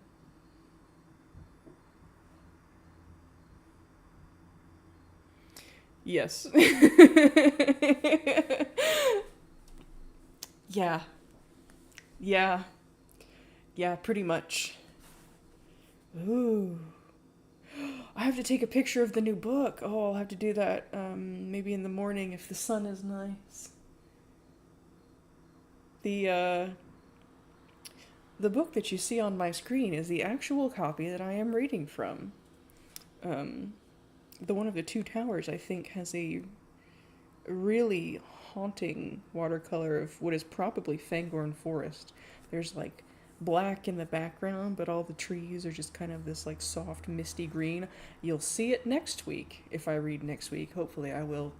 S1: Yes. Yeah. Yeah. Yeah, pretty much. Ooh. I have to take a picture of the new book. Oh, I'll have to do that maybe in the morning if the sun is nice. The book that you see on my screen is the actual copy that I am reading from. The one of the Two Towers, I think, has a really haunting watercolor of what is probably Fangorn Forest. There's like black in the background, but all the trees are just kind of this like soft misty green. You'll see it next week if I read next week. Hopefully I will.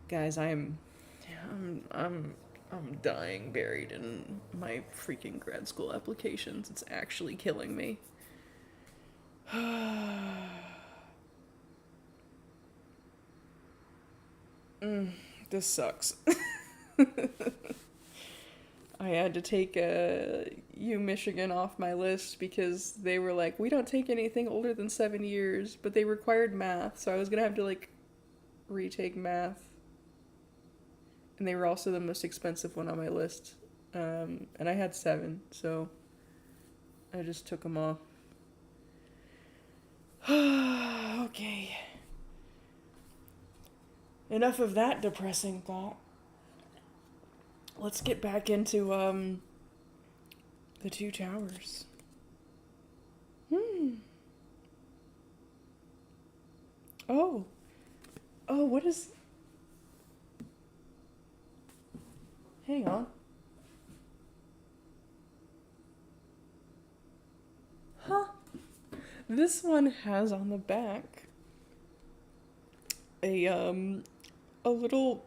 S1: Guys, I'm dying buried in my freaking grad school applications. It's actually killing me. This sucks. I had to take U Michigan off my list because they were like, we don't take anything older than 7 years, but they required math, so I was gonna have to like retake math. And they were also the most expensive one on my list. And I had 7, so I just took them off. Okay. Enough of that depressing thought. Let's get back into the Two Towers. Oh, what is... Hang on. Huh. This one has on the back a little,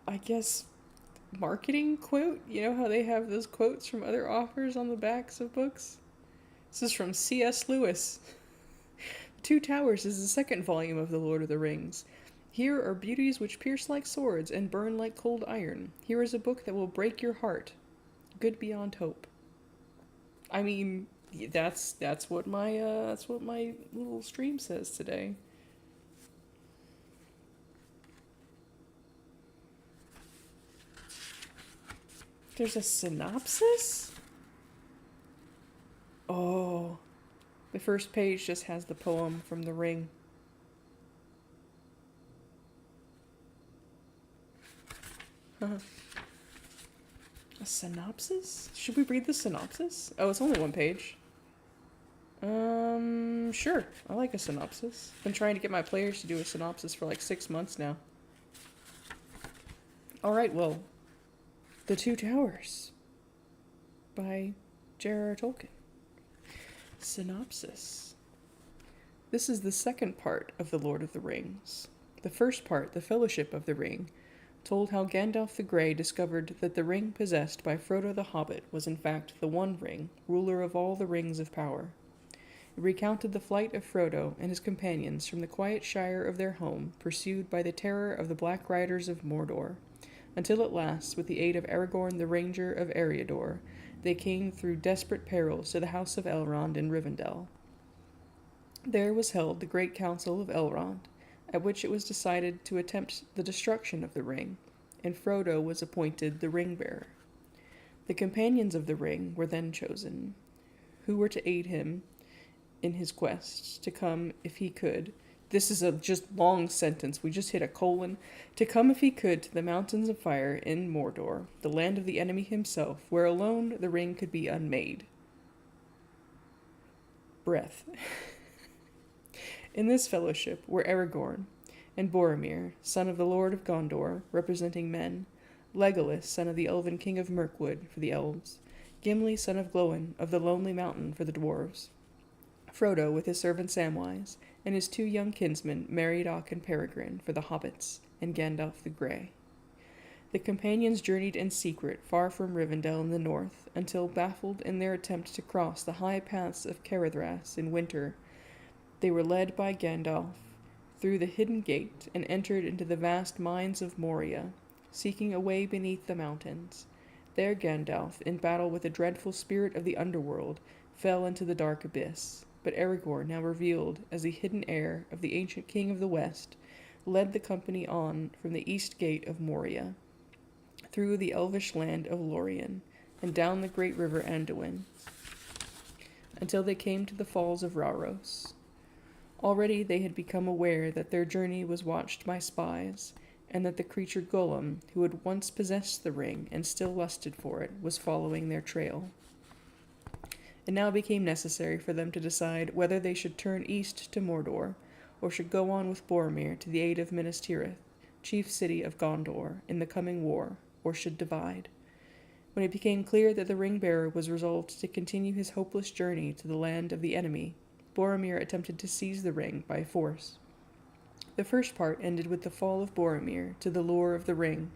S1: I guess, marketing quote. You know how they have those quotes from other authors on the backs of books? This is from C.S. Lewis. Two Towers is the second volume of The Lord of the Rings. Here are beauties which pierce like swords and burn like cold iron. Here is a book that will break your heart. Good beyond hope. I mean, that's what my little stream says today. There's a synopsis? Oh, the first page just has the poem from The Ring. A synopsis? Should we read the synopsis? Oh, it's only one page. Sure. I like a synopsis. Been trying to get my players to do a synopsis for like 6 months now. Alright, well, The Two Towers by J.R.R. Tolkien. Synopsis. This is the second part of The Lord of the Rings. The first part, The Fellowship of the Ring, told how Gandalf the Grey discovered that the ring possessed by Frodo the Hobbit was in fact the One Ring, ruler of all the rings of power. It recounted the flight of Frodo and his companions from the quiet shire of their home, pursued by the terror of the Black Riders of Mordor, until at last, with the aid of Aragorn the Ranger of Eriador, they came through desperate perils to the house of Elrond in Rivendell. There was held the great council of Elrond, at which it was decided to attempt the destruction of the ring, and Frodo was appointed the ring-bearer. The companions of the ring were then chosen, who were to aid him in his quest, to come if he could. This is a just long sentence, we just hit a colon. To come if he could to the mountains of fire in Mordor, the land of the enemy himself, where alone the ring could be unmade. Breath. In this fellowship were Aragorn and Boromir, son of the Lord of Gondor, representing men, Legolas, son of the Elven King of Mirkwood, for the elves, Gimli, son of Glóin, of the Lonely Mountain, for the dwarves, Frodo with his servant Samwise, and his 2 young kinsmen, Meriadoc and Peregrine, for the hobbits, and Gandalf the Grey. The companions journeyed in secret far from Rivendell in the north, until, baffled in their attempt to cross the high paths of Caradhras in winter, they were led by Gandalf through the hidden gate and entered into the vast mines of Moria, seeking a way beneath the mountains. There Gandalf, in battle with the dreadful spirit of the underworld, fell into the dark abyss. But Aragorn, now revealed as the hidden heir of the ancient king of the west, led the company on from the east gate of Moria, through the elvish land of Lorien, and down the great river Anduin, until they came to the falls of Rauros. Already they had become aware that their journey was watched by spies, and that the creature Gollum, who had once possessed the ring and still lusted for it, was following their trail. It now became necessary for them to decide whether they should turn east to Mordor, or should go on with Boromir to the aid of Minas Tirith, chief city of Gondor, in the coming war, or should divide. When it became clear that the ring-bearer was resolved to continue his hopeless journey to the land of the enemy, Boromir attempted to seize the ring by force. The first part ended with the fall of Boromir to the lure of the ring,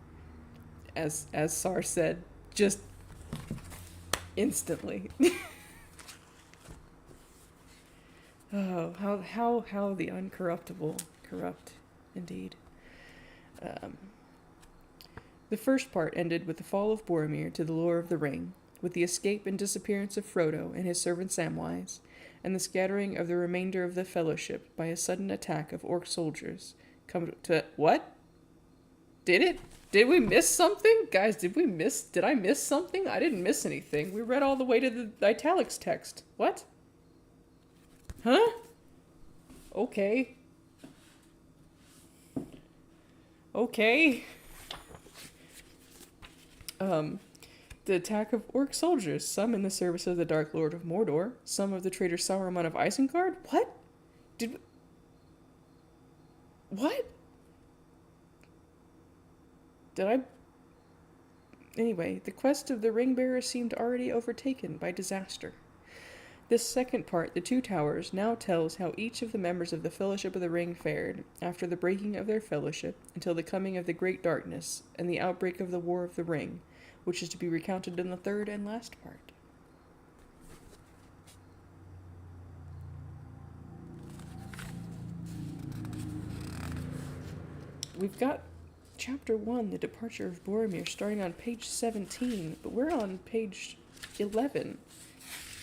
S1: as Sar said, just instantly. Oh, how the uncorruptible corrupt, indeed. The first part ended with the fall of Boromir to the lure of the ring, with the escape and disappearance of Frodo and his servant Samwise, and the scattering of the remainder of the Fellowship by a sudden attack of orc soldiers. Come to what? Did we miss something? Guys, did I miss something? I didn't miss anything. We read all the way to the italics text. What? Huh? Okay. The attack of orc soldiers, some in the service of the Dark Lord of Mordor, some of the traitor Saruman of Isengard? What? Anyway, the quest of the ring-bearer seemed already overtaken by disaster. This second part, The Two Towers, now tells how each of the members of the Fellowship of the Ring fared after the breaking of their fellowship until the coming of the Great Darkness and the outbreak of the War of the Ring, which is to be recounted in the third and last part. We've got Chapter 1, The Departure of Boromir, starting on page 17, but we're on page 11.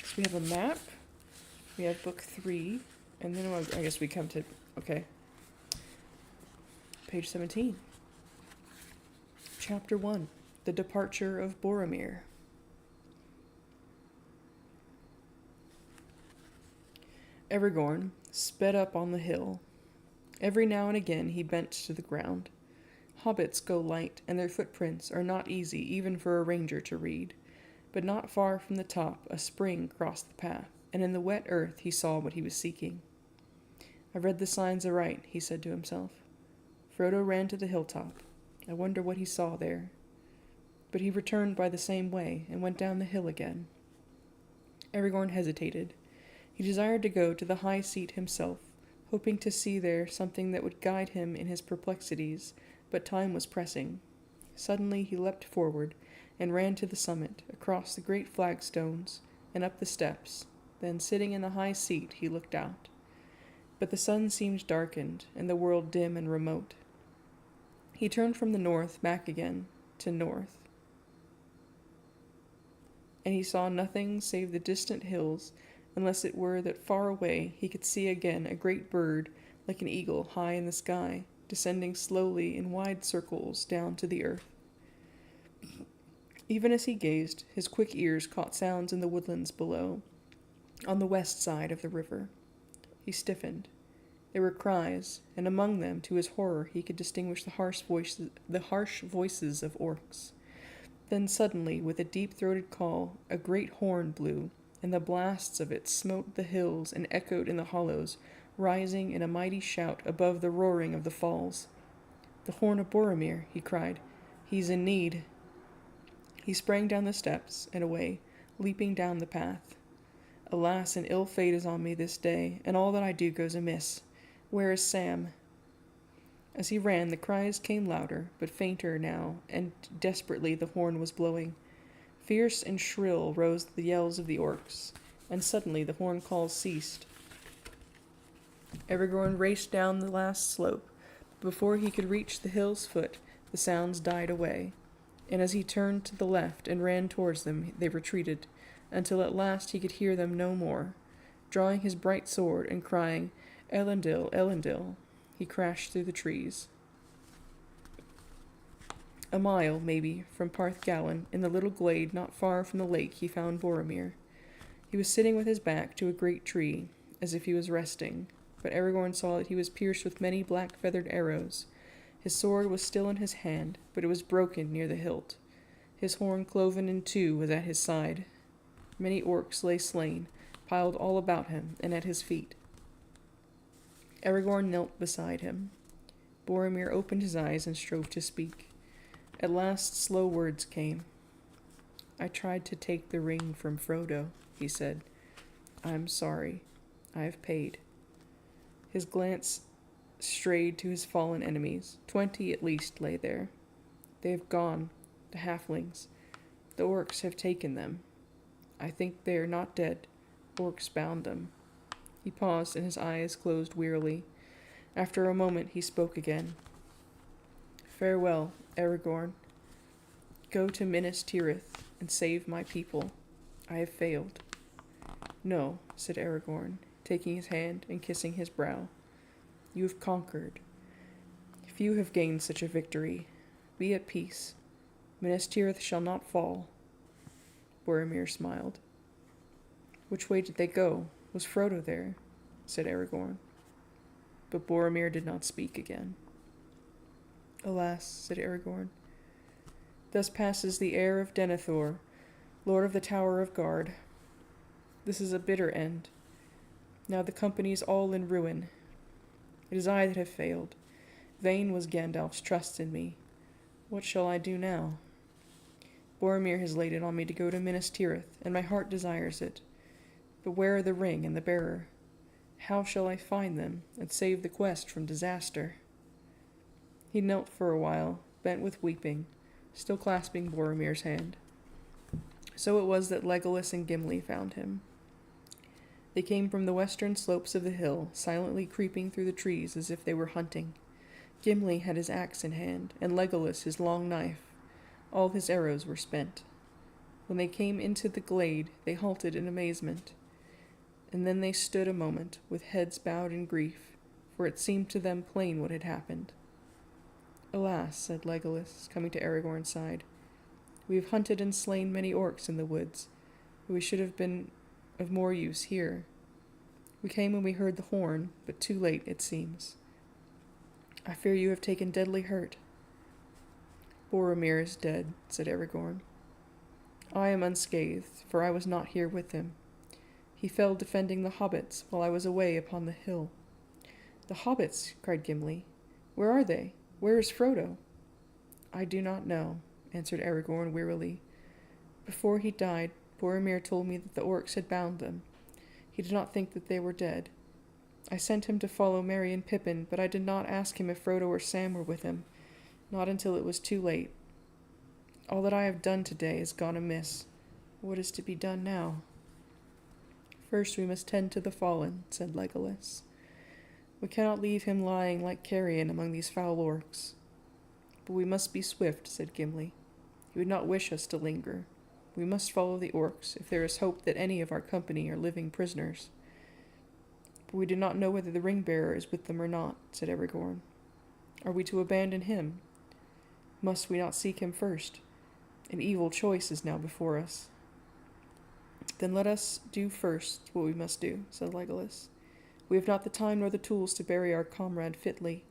S1: So we have a map, we have book 3, and then I guess we come to, page 17. Chapter 1, The Departure of Boromir. Aragorn sped up on the hill. Every now and again he bent to the ground. Hobbits go light, and their footprints are not easy even for a ranger to read. But not far from the top a spring crossed the path, and in the wet earth he saw what he was seeking. "I read the signs aright," he said to himself. Frodo ran to the hilltop. I wonder what he saw there. But he returned by the same way, and went down the hill again. Aragorn hesitated. He desired to go to the high seat himself, hoping to see there something that would guide him in his perplexities, but time was pressing. Suddenly he leapt forward, and ran to the summit, across the great flagstones, and up the steps. Then, sitting in the high seat, he looked out. But the sun seemed darkened, and the world dim and remote. He turned from the north back again to north, and he saw nothing save the distant hills, unless it were that far away he could see again a great bird like an eagle high in the sky, descending slowly in wide circles down to the earth. Even as he gazed, his quick ears caught sounds in the woodlands below, on the west side of the river. He stiffened. There were cries, and among them, to his horror, he could distinguish the harsh voices of orcs. Then suddenly, with a deep-throated call, a great horn blew, and the blasts of it smote the hills and echoed in the hollows, rising in a mighty shout above the roaring of the falls. "The horn of Boromir," he cried. "He's in need." He sprang down the steps and away, leaping down the path. "Alas, an ill fate is on me this day, and all that I do goes amiss. Where is Sam?" As he ran, the cries came louder, but fainter now, and desperately the horn was blowing. Fierce and shrill rose the yells of the orcs, and suddenly the horn calls ceased. Aragorn raced down the last slope. Before he could reach the hill's foot, the sounds died away, and as he turned to the left and ran towards them, they retreated, until at last he could hear them no more. Drawing his bright sword and crying, "Elendil, Elendil," he crashed through the trees. A mile, maybe, from Parth Galen, in the little glade not far from the lake, he found Boromir. He was sitting with his back to a great tree, as if he was resting, but Aragorn saw that he was pierced with many black-feathered arrows. His sword was still in his hand, but it was broken near the hilt. His horn cloven in two was at his side. Many orcs lay slain, piled all about him and at his feet. Aragorn knelt beside him. Boromir opened his eyes and strove to speak. At last slow words came. "I tried to take the ring from Frodo," he said. "I'm sorry. I have paid." His glance strayed to his fallen enemies. 20 at least lay there. "They have gone, the halflings. The orcs have taken them. I think they are not dead. Orcs bound them." He paused, and his eyes closed wearily. After a moment he spoke again. "Farewell, Aragorn. Go to Minas Tirith and save my people. I have failed." "No," said Aragorn, taking his hand and kissing his brow. "You have conquered. Few have gained such a victory. Be at peace. Minas Tirith shall not fall." Boromir smiled. "Which way did they go? Was Frodo there?" said Aragorn. But Boromir did not speak again. "Alas," said Aragorn, "thus passes the heir of Denethor, Lord of the Tower of Guard. This is a bitter end. Now the company is all in ruin. It is I that have failed. Vain was Gandalf's trust in me. What shall I do now? Boromir has laid it on me to go to Minas Tirith, and my heart desires it. But where are the ring and the bearer? How shall I find them, and save the quest from disaster?" He knelt for a while, bent with weeping, still clasping Boromir's hand. So it was that Legolas and Gimli found him. They came from the western slopes of the hill, silently creeping through the trees as if they were hunting. Gimli had his axe in hand, and Legolas his long knife. All his arrows were spent. When they came into the glade, they halted in amazement, and then they stood a moment, with heads bowed in grief, for it seemed to them plain what had happened. "Alas," said Legolas, coming to Aragorn's side, "we have hunted and slain many orcs in the woods, but we should have been of more use here. We came when we heard the horn, but too late, it seems. I fear you have taken deadly hurt. Boromir is dead, said Aragorn. I am unscathed, for I was not here with him. He fell defending the hobbits while I was away upon the hill. The hobbits, cried Gimli. Where are they? Where is Frodo? I do not know, answered Aragorn wearily. Before he died, Boromir told me that the orcs had bound them. He did not think that they were dead. I sent him to follow Merry and Pippin, but I did not ask him if Frodo or Sam were with him, not until it was too late. All that I have done today has gone amiss. What is to be done now? First we must tend to the fallen, said Legolas. We cannot leave him lying like carrion among these foul orcs. But we must be swift, said Gimli. He would not wish us to linger. We must follow the orcs, if there is hope that any of our company are living prisoners. But we do not know whether the ring-bearer is with them or not, said Aragorn. Are we to abandon him? Must we not seek him first? An evil choice is now before us. Then let us do first what we must do, said Legolas. We have not the time nor the tools to bury our comrade fitly,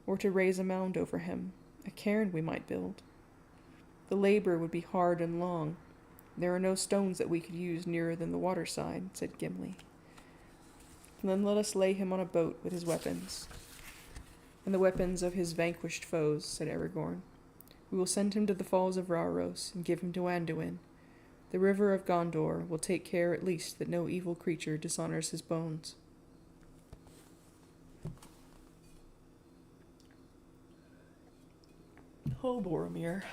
S1: or to raise a mound over him. A cairn we might build. The labor would be hard and long. There are no stones that we could use nearer than the waterside, said Gimli. Then let us lay him on a boat with his weapons, and the weapons of his vanquished foes, said Aragorn. We will send him to the falls of Rauros and give him to Anduin. The river of Gondor will take care at least that no evil creature dishonors his bones. Oh, Boromir.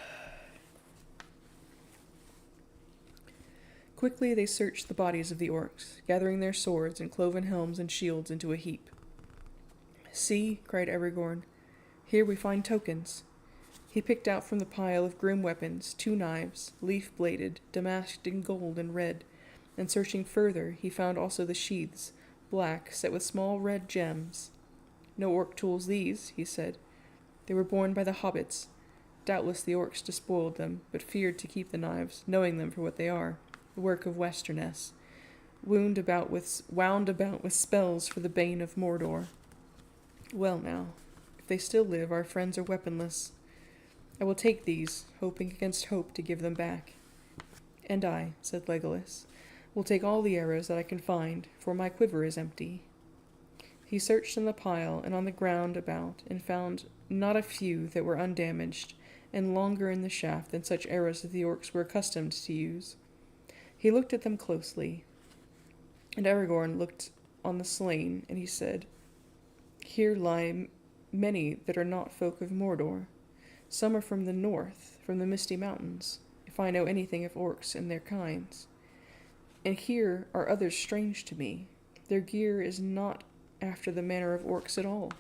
S1: Quickly they searched the bodies of the orcs, gathering their swords and cloven helms and shields into a heap. See, cried Aragorn, here we find tokens. He picked out from the pile of grim weapons 2 knives, leaf-bladed, damasked in gold and red, and searching further he found also the sheaths, black, set with small red gems. No orc tools these, he said. They were borne by the hobbits. Doubtless the orcs despoiled them, but feared to keep the knives, knowing them for what they are, the work of Westerness, wound about with spells for the bane of Mordor. Well now, if they still live, our friends are weaponless. I will take these, hoping against hope to give them back. And I, said Legolas, will take all the arrows that I can find, for my quiver is empty. He searched in the pile and on the ground about, and found not a few that were undamaged, and longer in the shaft than such arrows as the orcs were accustomed to use. He looked at them closely, and Aragorn looked on the slain, and he said, Here lie many that are not folk of Mordor. Some are from the north, from the Misty Mountains, if I know anything of orcs and their kinds. And here are others strange to me. Their gear is not after the manner of orcs at all.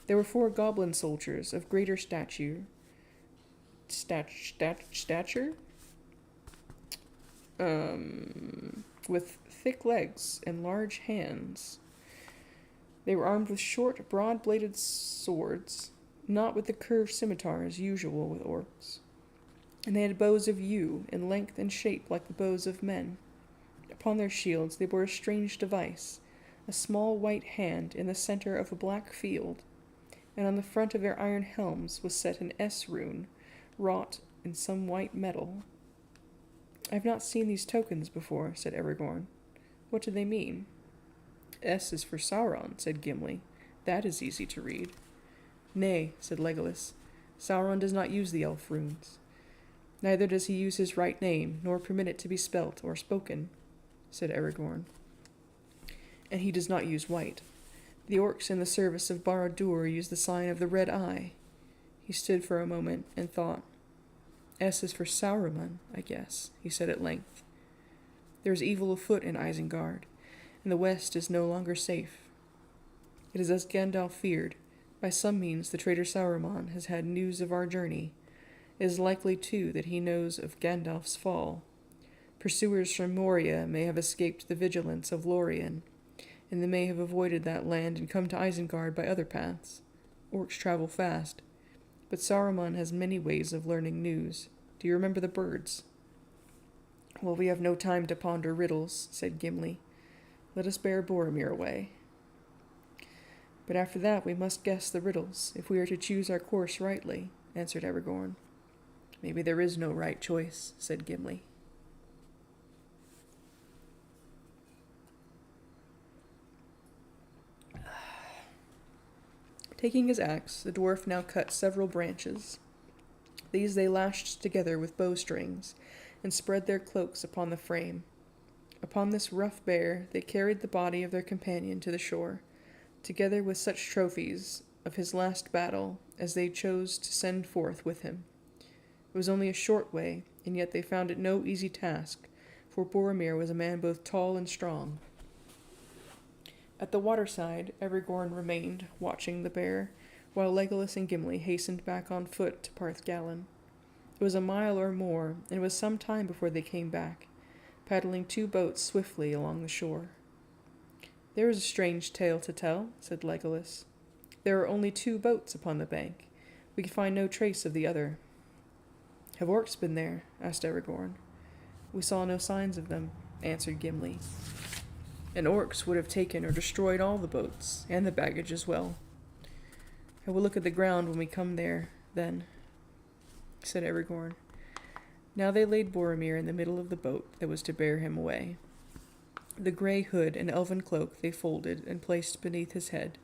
S1: There were 4 goblin soldiers of greater stature, with thick legs and large hands. They were armed with short, broad-bladed swords, not with the curved scimitars usual with orcs. And they had bows of yew, in length and shape like the bows of men. Upon their shields they bore a strange device, a small white hand in the center of a black field, and on the front of their iron helms was set an S rune, wrought in some white metal. I have not seen these tokens before, said Aragorn. What do they mean? S is for Sauron, said Gimli. That is easy to read. Nay, said Legolas, Sauron does not use the elf runes. Neither does he use his right name, nor permit it to be spelt or spoken, said Aragorn. And he does not use white. The orcs in the service of Barad-dûr use the sign of the red eye. He stood for a moment and thought. S is for Sauron, I guess, he said at length. There is evil afoot in Isengard, and the west is no longer safe. It is as Gandalf feared. By some means the traitor Sauron has had news of our journey. It is likely, too, that he knows of Gandalf's fall. Pursuers from Moria may have escaped the vigilance of Lorien, and they may have avoided that land and come to Isengard by other paths. Orcs travel fast, but Saruman has many ways of learning news. Do you remember the birds? Well, we have no time to ponder riddles, said Gimli. Let us bear Boromir away. But after that we must guess the riddles, if we are to choose our course rightly, answered Aragorn. Maybe there is no right choice, said Gimli. Taking his axe, the dwarf now cut several branches. These they lashed together with bowstrings, and spread their cloaks upon the frame. Upon this rough bier they carried the body of their companion to the shore, together with such trophies of his last battle as they chose to send forth with him. It was only a short way, and yet they found it no easy task, for Boromir was a man both tall and strong. At the waterside, Aragorn remained, watching the bear, while Legolas and Gimli hastened back on foot to Parthgalen. It was a mile or more, and it was some time before they came back, paddling 2 boats swiftly along the shore. There is a strange tale to tell, said Legolas. There are only 2 boats upon the bank. We can find no trace of the other. Have orcs been there? Asked Aragorn. We saw no signs of them, answered Gimli. And orcs would have taken or destroyed all the boats, and the baggage as well. I will look at the ground when we come there, then, said Aragorn. Now they laid Boromir in the middle of the boat that was to bear him away. The grey hood and elven cloak they folded and placed beneath his head.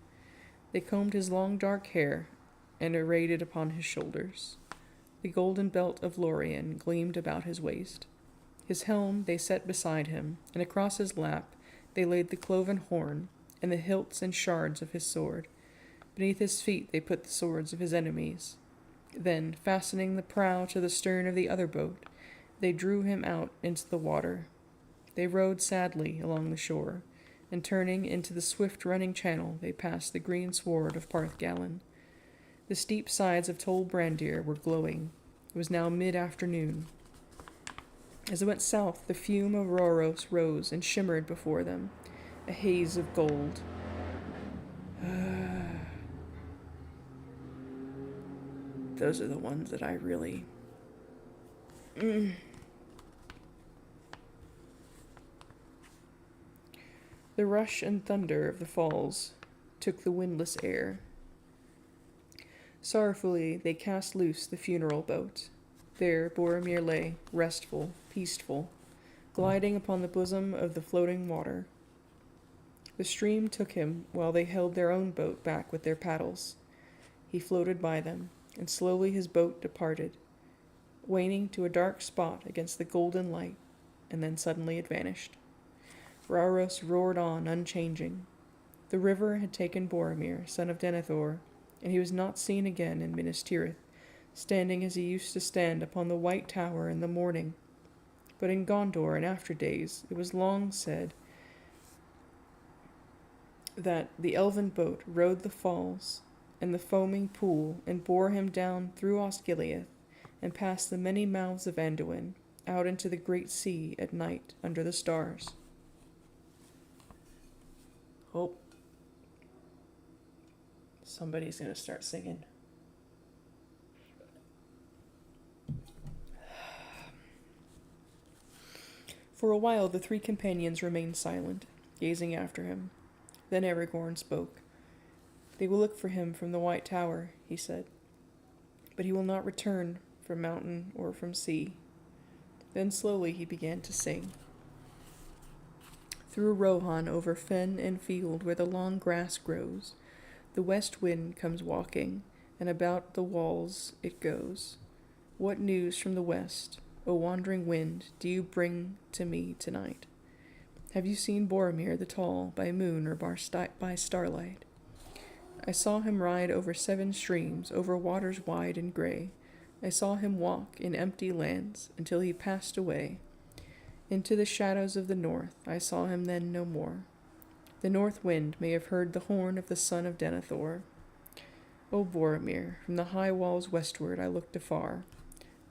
S1: They combed his long dark hair and arrayed it upon his shoulders. The golden belt of Lorien gleamed about his waist. His helm they set beside him, and across his lap they laid the cloven horn and the hilts and shards of his sword. Beneath his feet they put the swords of his enemies. Then, fastening the prow to the stern of the other boat, they drew him out into the water. They rowed sadly along the shore, and turning into the swift-running channel, they passed the green sward of Parthgalen. The steep sides of Tol Brandir were glowing. It was now mid-afternoon. As they went south, the fume of Rhoros rose and shimmered before them, a haze of gold. Those are the ones that I really... The rush and thunder of the falls took the windless air. Sorrowfully they cast loose the funeral boat. There Boromir lay, restful, peaceful, gliding upon the bosom of the floating water. The stream took him while they held their own boat back with their paddles. He floated by them, and slowly his boat departed, waning to a dark spot against the golden light, and then suddenly it vanished. Rhoros roared on, unchanging. The river had taken Boromir, son of Denethor, and he was not seen again in Minas Tirith, standing as he used to stand upon the White Tower in the morning. But in Gondor and after days it was long said that the elven boat rode the falls and the foaming pool and bore him down through Osgiliath and past the many mouths of Anduin, out into the great sea at night under the stars. Oh, somebody's going to start singing. For a while the 3 companions remained silent, gazing after him. Then Aragorn spoke. They will look for him from the White Tower, he said, but he will not return from mountain or from sea. Then slowly he began to sing. Through Rohan, over fen and field where the long grass grows, the west wind comes walking, and about the walls it goes. What news from the west, O wandering wind, do you bring to me tonight? Have you seen Boromir the Tall by moon or by starlight? I saw him ride over 7 streams, over waters wide and grey. I saw him walk in empty lands until he passed away. Into the shadows of the north, I saw him then no more. The north wind may have heard the horn of the son of Denethor. O Boromir, from the high walls westward I looked afar,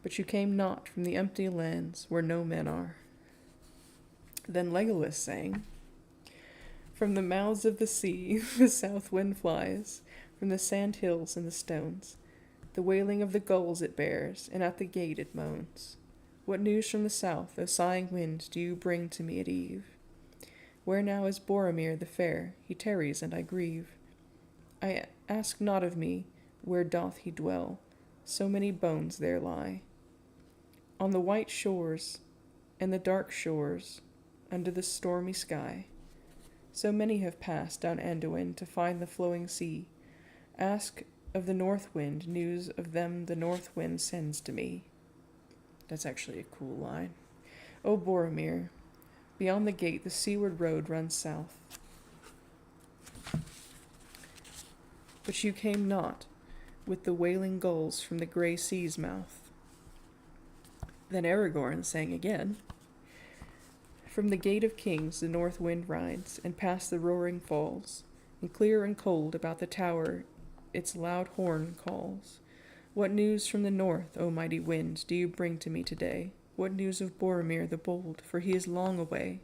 S1: but you came not from the empty lands where no men are. Then Legolas sang, From the mouths of the sea the south wind flies, from the sand hills and the stones. The wailing of the gulls it bears, and at the gate it moans. What news from the south, O sighing wind, do you bring to me at eve? Where now is Boromir the fair? He tarries, and I grieve. I ask not of me, where doth he dwell? So many bones there lie. On the white shores, and the dark shores, under the stormy sky. So many have passed down Anduin to find the flowing sea. Ask of the north wind, news of them the north wind sends to me. That's actually a cool line. O Boromir, beyond the gate the seaward road runs south. But you came not with the wailing gulls from the grey sea's mouth. Then Aragorn sang again. From the gate of kings the north wind rides, and past the roaring falls, and clear and cold about the tower its loud horn calls. What news from the north, O mighty wind, do you bring to me today? What news of Boromir the bold, for he is long away?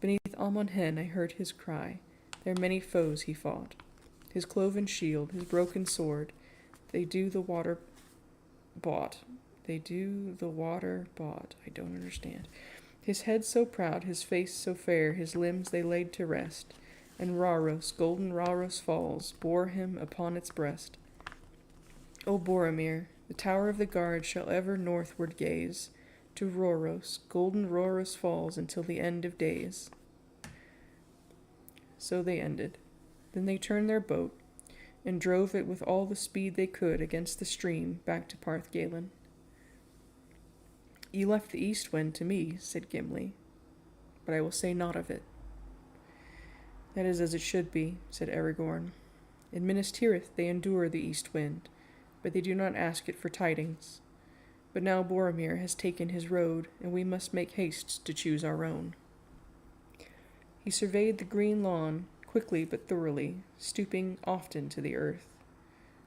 S1: Beneath Amon Hen I heard his cry. There many foes he fought. His cloven shield, his broken sword, they do the water bought. I don't understand. His head so proud, his face so fair, his limbs they laid to rest, and Rauros, golden Rauros falls, bore him upon its breast. O Boromir, the tower of the guard shall ever northward gaze, to Rauros, golden Rauros falls until the end of days. So they ended. Then they turned their boat, and drove it with all the speed they could against the stream back to Parth Galen. You left the east wind to me, said Gimli, but I will say naught of it. That is as it should be, said Aragorn. In Minas Tirith they endure the east wind, but they do not ask it for tidings. But now Boromir has taken his road, and we must make haste to choose our own. He surveyed the green lawn, quickly but thoroughly, stooping often to the earth.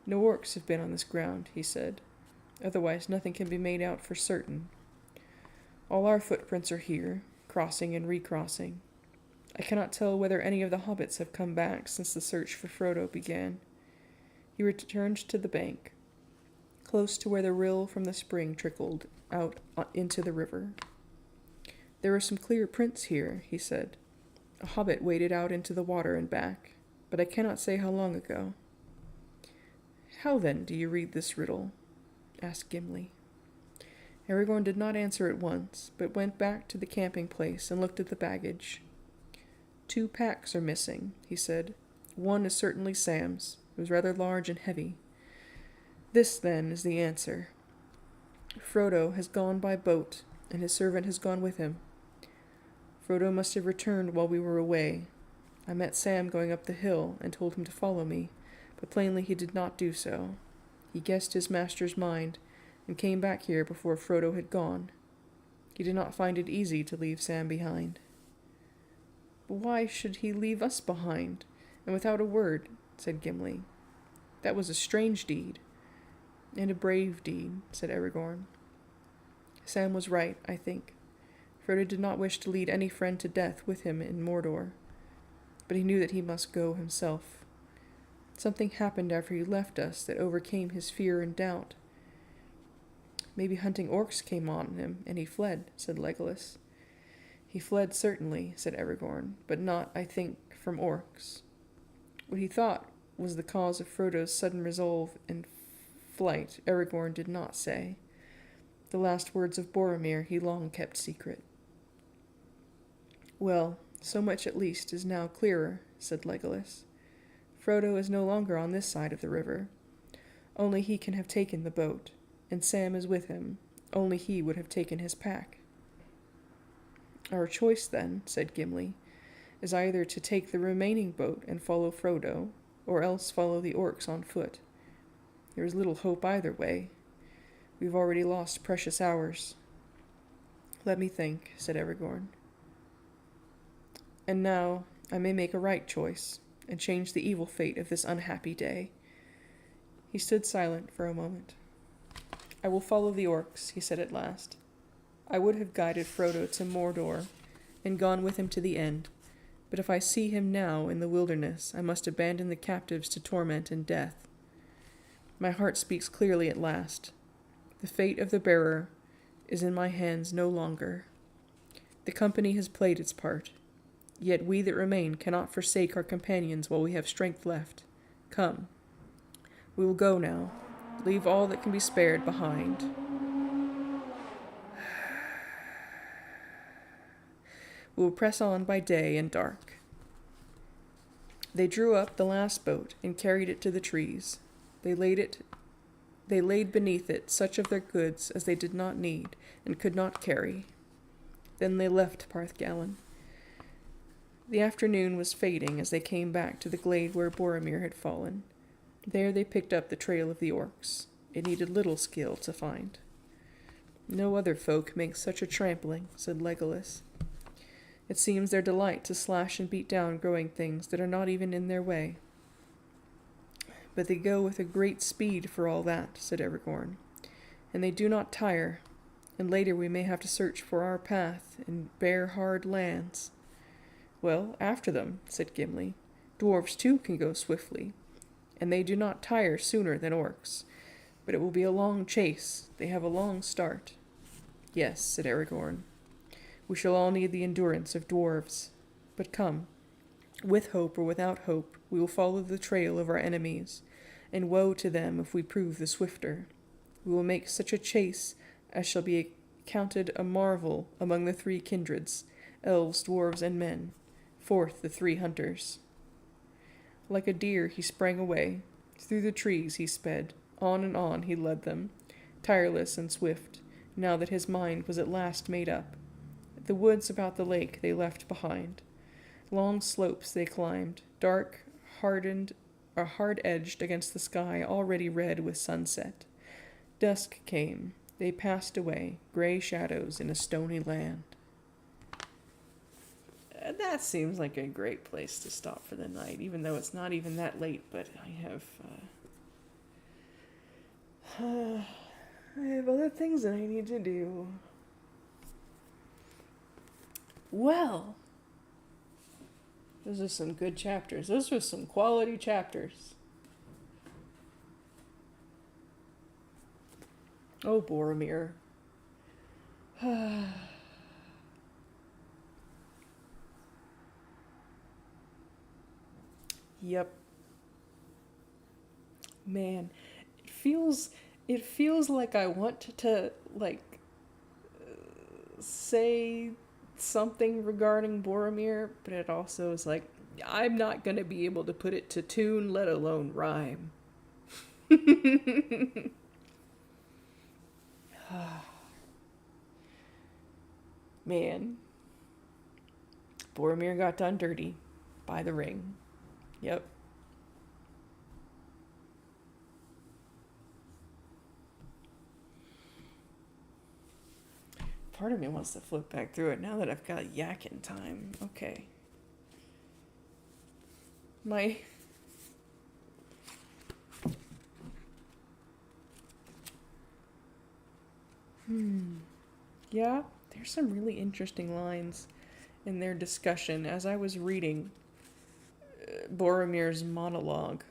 S1: No orcs have been on this ground, he said. Otherwise nothing can be made out for certain. All our footprints are here, crossing and recrossing. I cannot tell whether any of the hobbits have come back since the search for Frodo began. He returned to the bank, close to where the rill from the spring trickled out into the river. There are some clear prints here, he said. A hobbit waded out into the water and back, but I cannot say how long ago. How, then, do you read this riddle? Asked Gimli. Aragorn did not answer at once, but went back to the camping place and looked at the baggage. 2 packs are missing, he said. One is certainly Sam's. It was rather large and heavy. This, then, is the answer. Frodo has gone by boat, and his servant has gone with him. Frodo must have returned while we were away. I met Sam going up the hill and told him to follow me, but plainly he did not do so. He guessed his master's mind, and came back here before Frodo had gone. He did not find it easy to leave Sam behind. But why should he leave us behind, and without a word? Said Gimli. That was a strange deed. And a brave deed, said Aragorn. Sam was right, I think. Frodo did not wish to lead any friend to death with him in Mordor, but he knew that he must go himself. Something happened after he left us that overcame his fear and doubt. Maybe hunting orcs came on him, and he fled, said Legolas. He fled, certainly, said Aragorn, but not, I think, from orcs. What he thought was the cause of Frodo's sudden resolve and flight, Aragorn did not say. The last words of Boromir he long kept secret. Well, so much at least is now clearer, said Legolas. Frodo is no longer on this side of the river. Only he can have taken the boat, and Sam is with him. Only he would have taken his pack. Our choice, then, said Gimli, is either to take the remaining boat and follow Frodo, or else follow the orcs on foot. There is little hope either way. We've already lost precious hours. Let me think, said Aragorn. And now I may make a right choice, and change the evil fate of this unhappy day. He stood silent for a moment. I will follow the orcs, he said at last. I would have guided Frodo to Mordor, and gone with him to the end, but if I see him now in the wilderness, I must abandon the captives to torment and death. My heart speaks clearly at last. The fate of the bearer is in my hands no longer. The company has played its part. Yet we that remain cannot forsake our companions while we have strength left. Come. We will go now. Leave all that can be spared behind. We will press on by day and dark. They drew up the last boat and carried it to the trees. They laid beneath it such of their goods as they did not need and could not carry. Then they left Parthgallen. The afternoon was fading as they came back to the glade where Boromir had fallen. There they picked up the trail of the orcs. It needed little skill to find. No other folk make such a trampling, said Legolas. It seems their delight to slash and beat down growing things that are not even in their way. But they go with a great speed for all that, said Aragorn. And they do not tire, and later we may have to search for our path in bare, hard lands. Well, after them, said Gimli. Dwarves too can go swiftly, and they do not tire sooner than orcs. But it will be a long chase. They have a long start. Yes, said Aragorn. We shall all need the endurance of dwarves. But come. With hope or without hope, we will follow the trail of our enemies, and woe to them if we prove the swifter. We will make such a chase as shall be counted a marvel among the three kindreds, elves, dwarves, and men, forth the 3 hunters. Like a deer he sprang away. Through the trees he sped. On and on he led them, tireless and swift, now that his mind was at last made up. The woods about the lake they left behind. Long slopes they climbed, dark, hard-edged against the sky already red with sunset. Dusk came. They passed away, gray shadows in a stony land. That seems like a great place to stop for the night, even though it's not even that late, but I have other things that I need to do. Well, those are some good chapters. Those are some quality chapters. Oh, Boromir. Yep. Man, it feels like I want to say something regarding Boromir, but it also is like I'm not going to be able to put it to tune, let alone rhyme. Man, Boromir got done dirty by the ring. Yep. Part of me wants to flip back through it now that I've got yakking time. Okay. Yeah, there's some really interesting lines in their discussion as I was reading Boromir's monologue.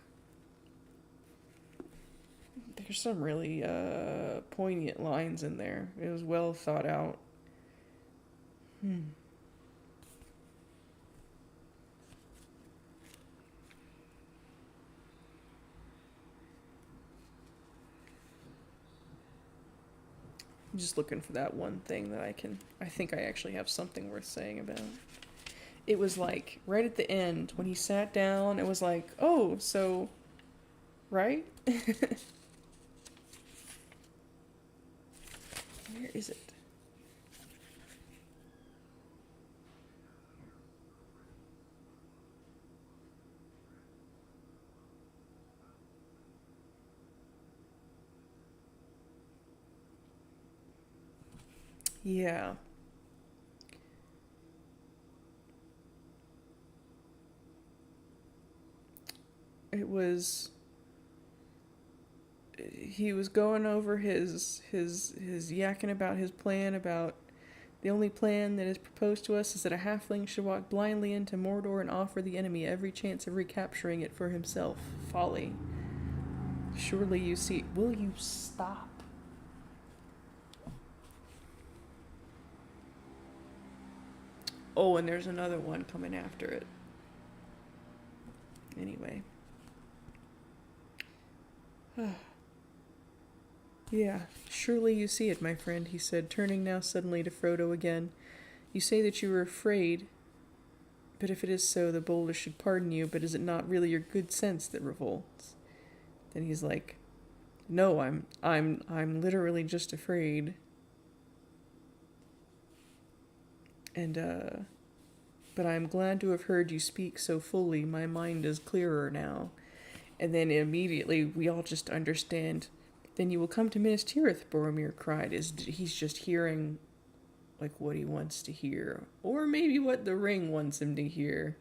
S1: There's some really poignant lines in there. It was well thought out. I'm just looking for that one thing that I think I actually have something worth saying about. It was like, right at the end, when he sat down, it was like, oh, so, right? Where is it? Yeah. It was... He was going over his yakking about his plan about the only plan that is proposed to us is that a halfling should walk blindly into Mordor and offer the enemy every chance of recapturing it for himself. Folly. Surely you see... Will you stop? Oh, and there's another one coming after it. Anyway. Yeah, surely you see it, my friend, he said, turning now suddenly to Frodo again. You say that you were afraid, but if it is so, the bolder should pardon you, but is it not really your good sense that revolts? Then he's like, no, I'm literally just afraid. And, but I am glad to have heard you speak so fully. My mind is clearer now. And then immediately we all just understand. Then you will come to Minas Tirith, Boromir cried. He's just hearing, like, what he wants to hear. Or maybe what the ring wants him to hear.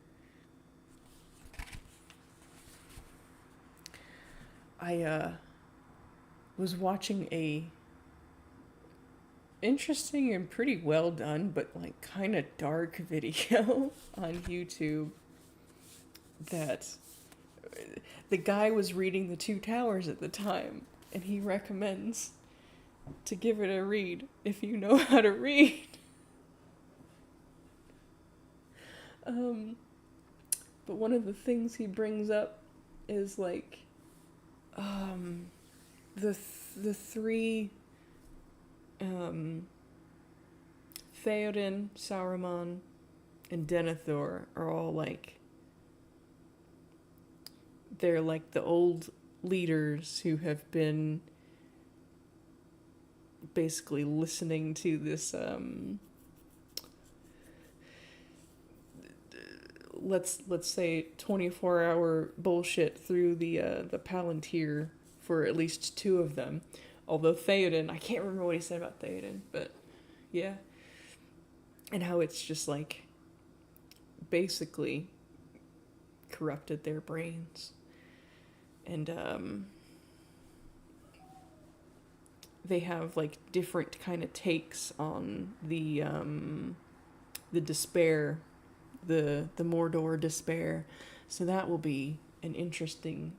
S1: I was watching a interesting and pretty well done, but like kind of dark video on YouTube that the guy was reading The Two Towers at the time, and he recommends to give it a read if you know how to read. But one of the things he brings up is like the three Theoden, Saruman, and Denethor are all like, they're like the old leaders who have been basically listening to this let's say 24-hour bullshit through the Palantir for at least two of them. Although Theoden, I can't remember what he said about Theoden, but yeah. And how it's just like basically corrupted their brains. And they have like different kind of takes on the despair, the Mordor despair. So that will be an interesting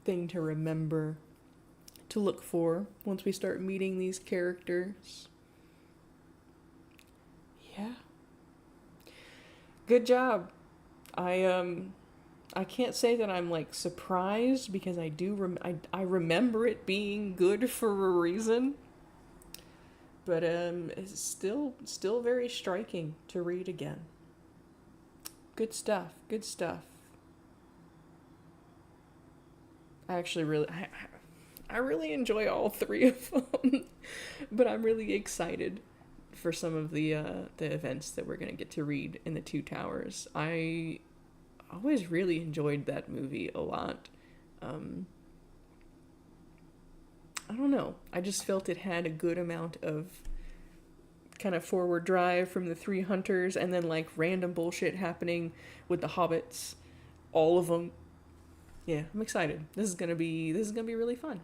S1: thing to remember, to look for once we start meeting these characters. Yeah. Good job. I can't say that I'm like surprised, because I do I remember it being good for a reason. But it's still very striking to read again. Good stuff. Good stuff. I actually I really enjoy all three of them, but I'm really excited for some of the events that we're gonna get to read in the Two Towers. I always really enjoyed that movie a lot. I don't know. I just felt it had a good amount of kind of forward drive from the three hunters, and then like random bullshit happening with the hobbits, all of them. Yeah, I'm excited. This is gonna be really fun.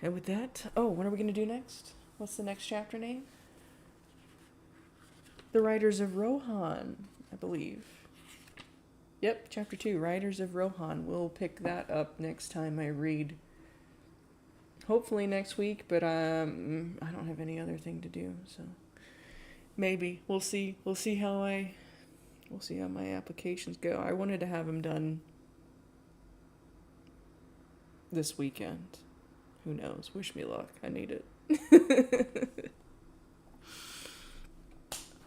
S1: And with that, what are we gonna do next? What's the next chapter name? The Riders of Rohan, I believe. Yep, chapter 2, Riders of Rohan. We'll pick that up next time I read. Hopefully next week, but I don't have any other thing to do, so maybe we'll see. We'll see how my applications go. I wanted to have them done this weekend. Who knows? Wish me luck. I need it.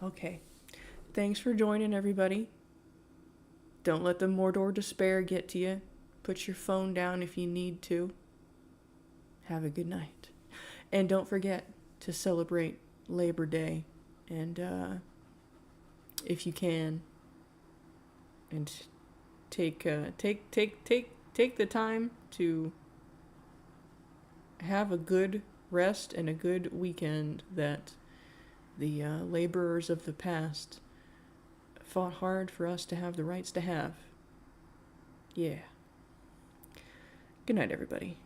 S1: Okay. Thanks for joining, everybody. Don't let the Mordor despair get to you. Put your phone down if you need to. Have a good night. And don't forget to celebrate Labor Day. And if you can, and take the time to have a good rest and a good weekend that the laborers of the past fought hard for us to have the rights to have. Yeah. Good night, everybody.